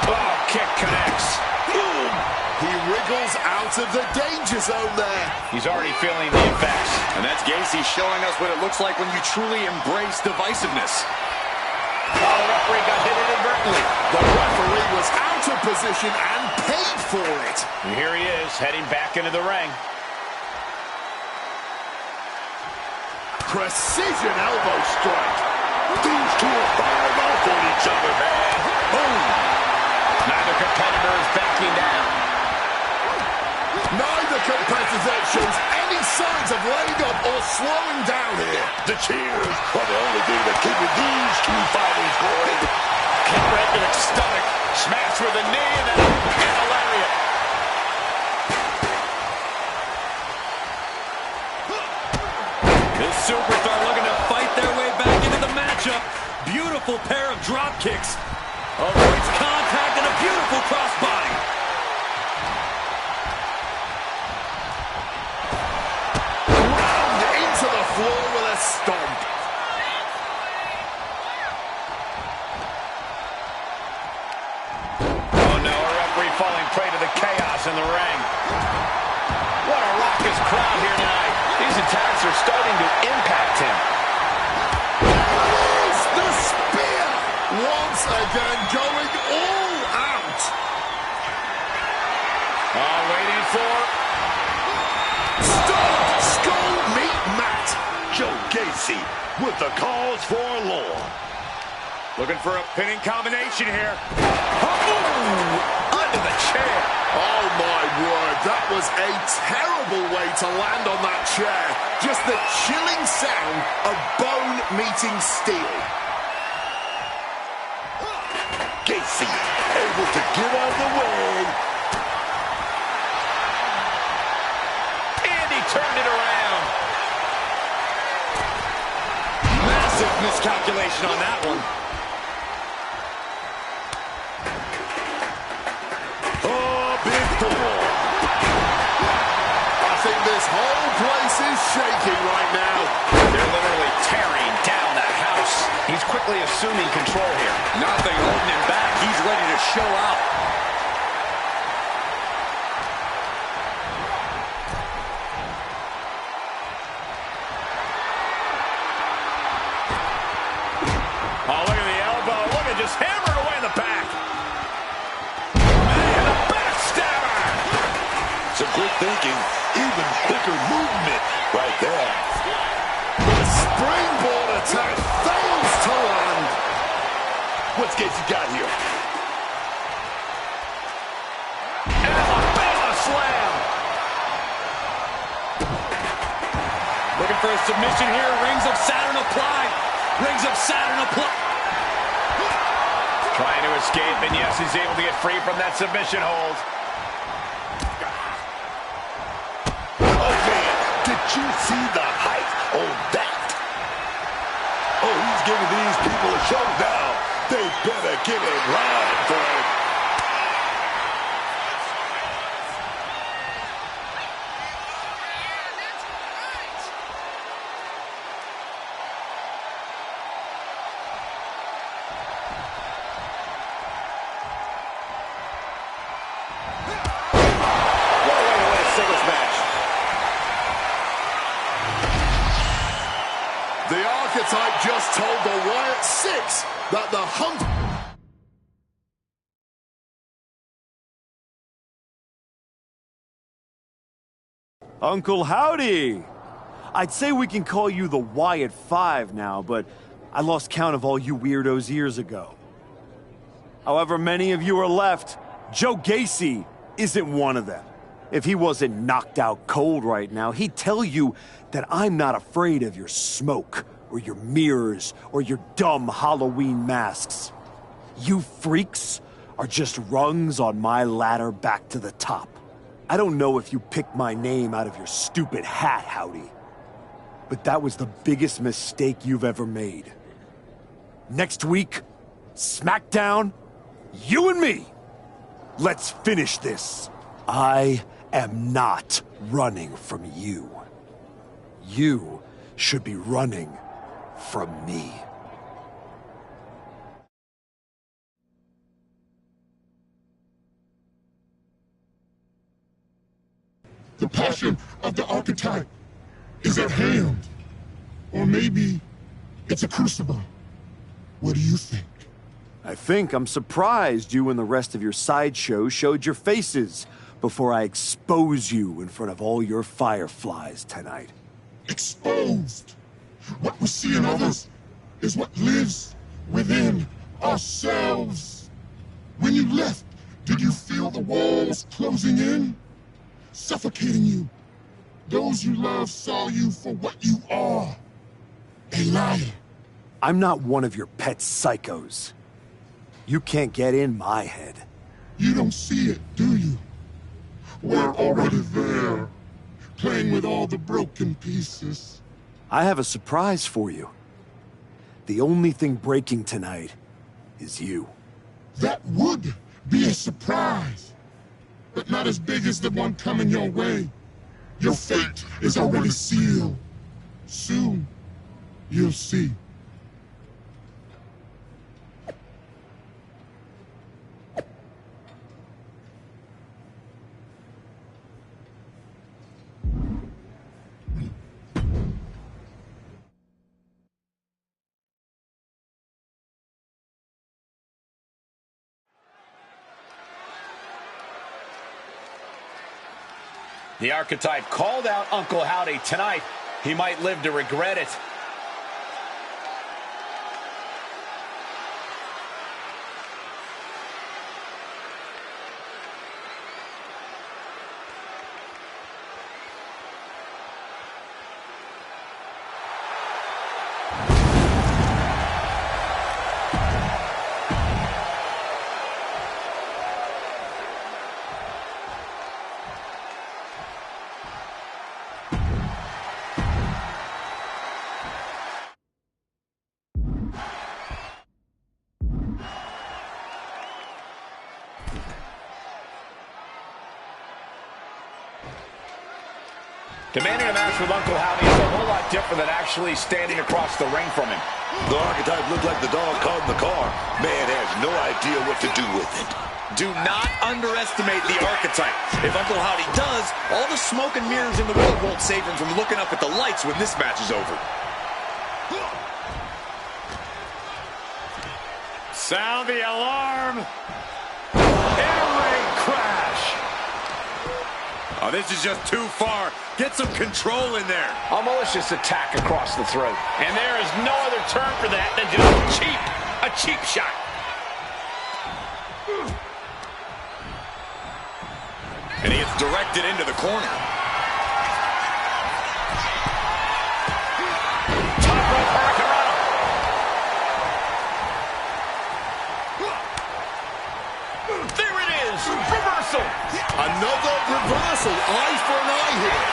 A: Oh, kick connects.
B: He wriggles out of the danger zone there.
A: He's already feeling the effects.
G: And that's Gacy showing us what it looks like when you truly embrace divisiveness.
A: Oh, the referee got hit inadvertently.
B: The referee was out of position and paid for it.
A: And here he is, heading back into the ring.
B: Precision elbow strike.
F: These two are firing off on each other, man.
A: Boom. Neither competitor is backing down.
B: Neither competitor shows any signs of letting up or slowing down here.
F: The cheers are the only thing that's keeping these two fighters going.
A: Kick right to the stomach. Smash with a knee and a lariat.
G: This superstar looking to fight their way back into the matchup. Beautiful pair of drop kicks. Avoids contact and a beautiful crossbody.
B: Round into the floor with a stomp.
A: Oh no, a referee falling prey to the chaos in the ring. What a raucous crowd here tonight. These attacks are starting to impact him.
B: There's the spear. Once again going all out.
A: Oh, waiting for...
B: Stop! Skull meet mat.
F: Joe Gacy with the cause for a law.
G: Looking for a pinning combination here.
A: Oh, under the chair.
B: Oh my word, that was a terrible way to land on that chair. Just the chilling sound of bone meeting steel.
F: Gacy able to get out of the way.
A: And he turned it around. Massive miscalculation on that one.
B: Oh, big fall. I think this whole place is shaking right now.
A: They're literally tearing down the house. He's quickly assuming control here. Nothing holding him back. He's ready to show out. Oh, look at the elbow. Look at just hammering away in the back. Man, a backstabber.
F: Some good thinking, even quicker movement right there.
B: The springboard attack fails to land.
F: What's Gacy got here?
A: Alabama slam. Looking for a submission here. Rings of Saturn applied. Rings of Saturn applied. Trying to escape, and yes, he's able to get free from that submission hold.
F: Oh, man, did you see the height on that? Oh, he's giving these people a showdown. They better get in line for him.
B: The archetype just told the Wyatt Six that the hunt...
D: Uncle Howdy! I'd say we can call you the Wyatt Five now, but I lost count of all you weirdos years ago. However many of you are left, Joe Gacy isn't one of them. If he wasn't knocked out cold right now, he'd tell you that I'm not afraid of your smoke, or your mirrors, or your dumb Halloween masks. You freaks are just rungs on my ladder back to the top. I don't know if you picked my name out of your stupid hat, Howdy, but that was the biggest mistake you've ever made. Next week, SmackDown, you and me. Let's finish this. I am not running from you. You should be running from me.
F: The passion of the archetype is at hand. Or maybe it's a crucible. What do you think?
D: I think I'm surprised you and the rest of your sideshow showed your faces before I expose you in front of all your fireflies tonight.
F: Exposed. What we see in others is what lives within ourselves. When you left, did you feel the walls closing in? Suffocating you. Those you love saw you for what you are. A liar.
D: I'm not one of your pet psychos. You can't get in my head.
F: You don't see it, do you? We're already there, playing with all the broken pieces.
D: I have a surprise for you. The only thing breaking tonight is you.
F: That would be a surprise, but not as big as the one coming your way. Your fate is already sealed. Soon, you'll see.
A: The archetype called out Uncle Howdy tonight. He might live to regret it. Demanding a match with Uncle Howdy is a whole lot different than actually standing across the ring from him.
F: The archetype looked like the dog caught in the car. Man has no idea what to do with it.
G: Do not underestimate the archetype. If Uncle Howdy does, all the smoke and mirrors in the world won't save him from looking up at the lights when this match is over.
A: Sound the alarm. Air crash.
G: Oh, this is just too far. Get some control in there.
A: A malicious attack across the throat. And there is no other term for that than just a cheap shot.
G: And he gets directed into the corner.
A: Top rope hurricanrana. There it is. Reversal.
B: Another reversal. Eye for an eye here.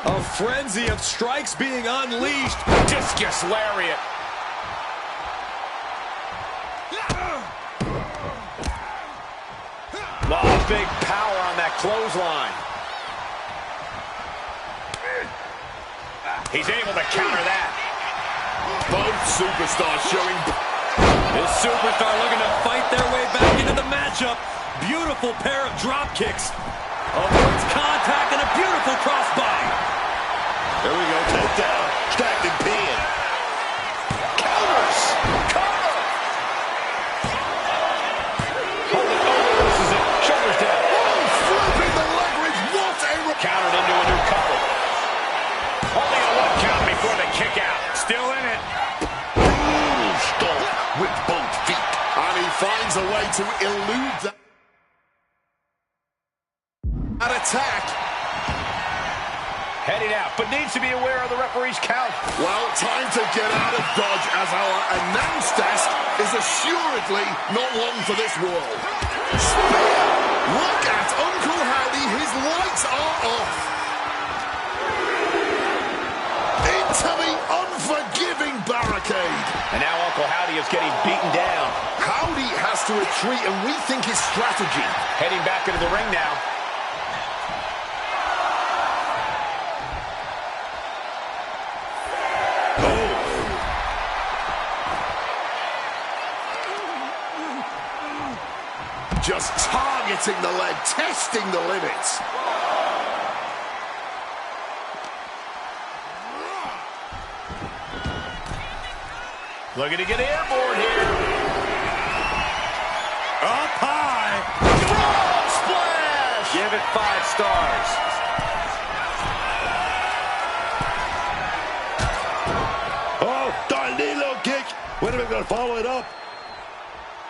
G: A frenzy of strikes being unleashed.
A: Discus lariat. Oh, big power on that clothesline. He's able to counter that.
B: Both superstars showing...
G: This superstar looking to fight their way back into the matchup. Beautiful pair of drop kicks. Avoids contact and a beautiful crossbody.
F: There we go, takedown, stacked and pinned.
A: Counters. Cover. Holding over versus it. Shoulders down.
B: Oh, flipping the leverage. What a...
A: Countered into a new cover. Only a one count before the kick out. Still in it.
F: Brutal stomp with both feet.
B: And he finds a way to elude that attack.
A: Heading out, but needs to be aware of the referee's count.
B: Well, time to get out of Dodge as our announce desk is assuredly not long for this world. Spear! Look at Uncle Howdy, his lights are off. Into the unforgiving barricade.
A: And now Uncle Howdy is getting beaten down.
B: Howdy has to retreat and rethink his strategy.
A: Heading back into the ring now.
B: Just targeting the leg, testing the limits.
A: Looking to get airborne here.
G: Up high.
A: Frog splash.
G: Give it 5 stars.
F: Oh, tiny little kick. When are we going to follow it up?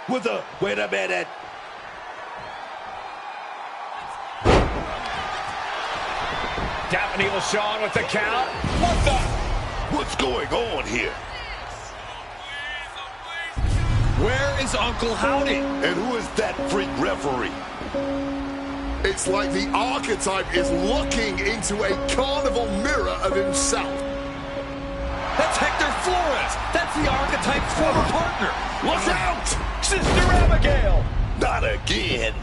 F: With a, wait a minute.
A: Daphne LaShawn with the count. What the?
F: What's going on here?
G: Where is Uncle Howdy?
F: And who is that freak referee?
B: It's like the archetype is looking into a carnival mirror of himself.
G: That's Hector Flores. That's the archetype's former partner.
F: Look out!
A: Sister Abigail.
F: Not again.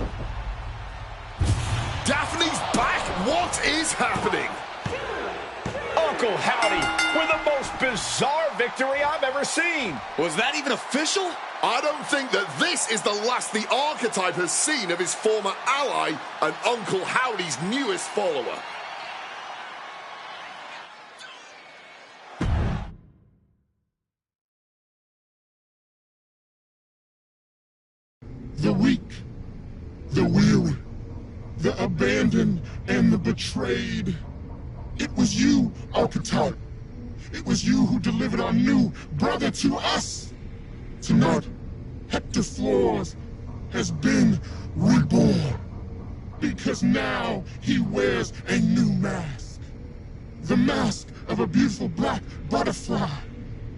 B: Daphne's back. What is happening?
A: Uncle Howdy with the most bizarre victory I've ever seen.
G: Was that even official?
B: I don't think that this is the last the archetype has seen of his former ally and Uncle Howdy's newest follower.
O: The weak, the weary, the abandoned, and the betrayed. It was you, archetype. It was you who delivered our new brother to us. Tonight, Hector Flores has been reborn. Because now he wears a new mask. The mask of a beautiful black butterfly,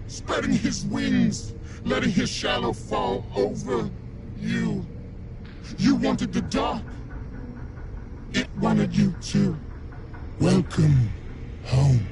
O: spreading his wings, letting his shadow fall over you. You wanted the dark. It wanted you too. Welcome home.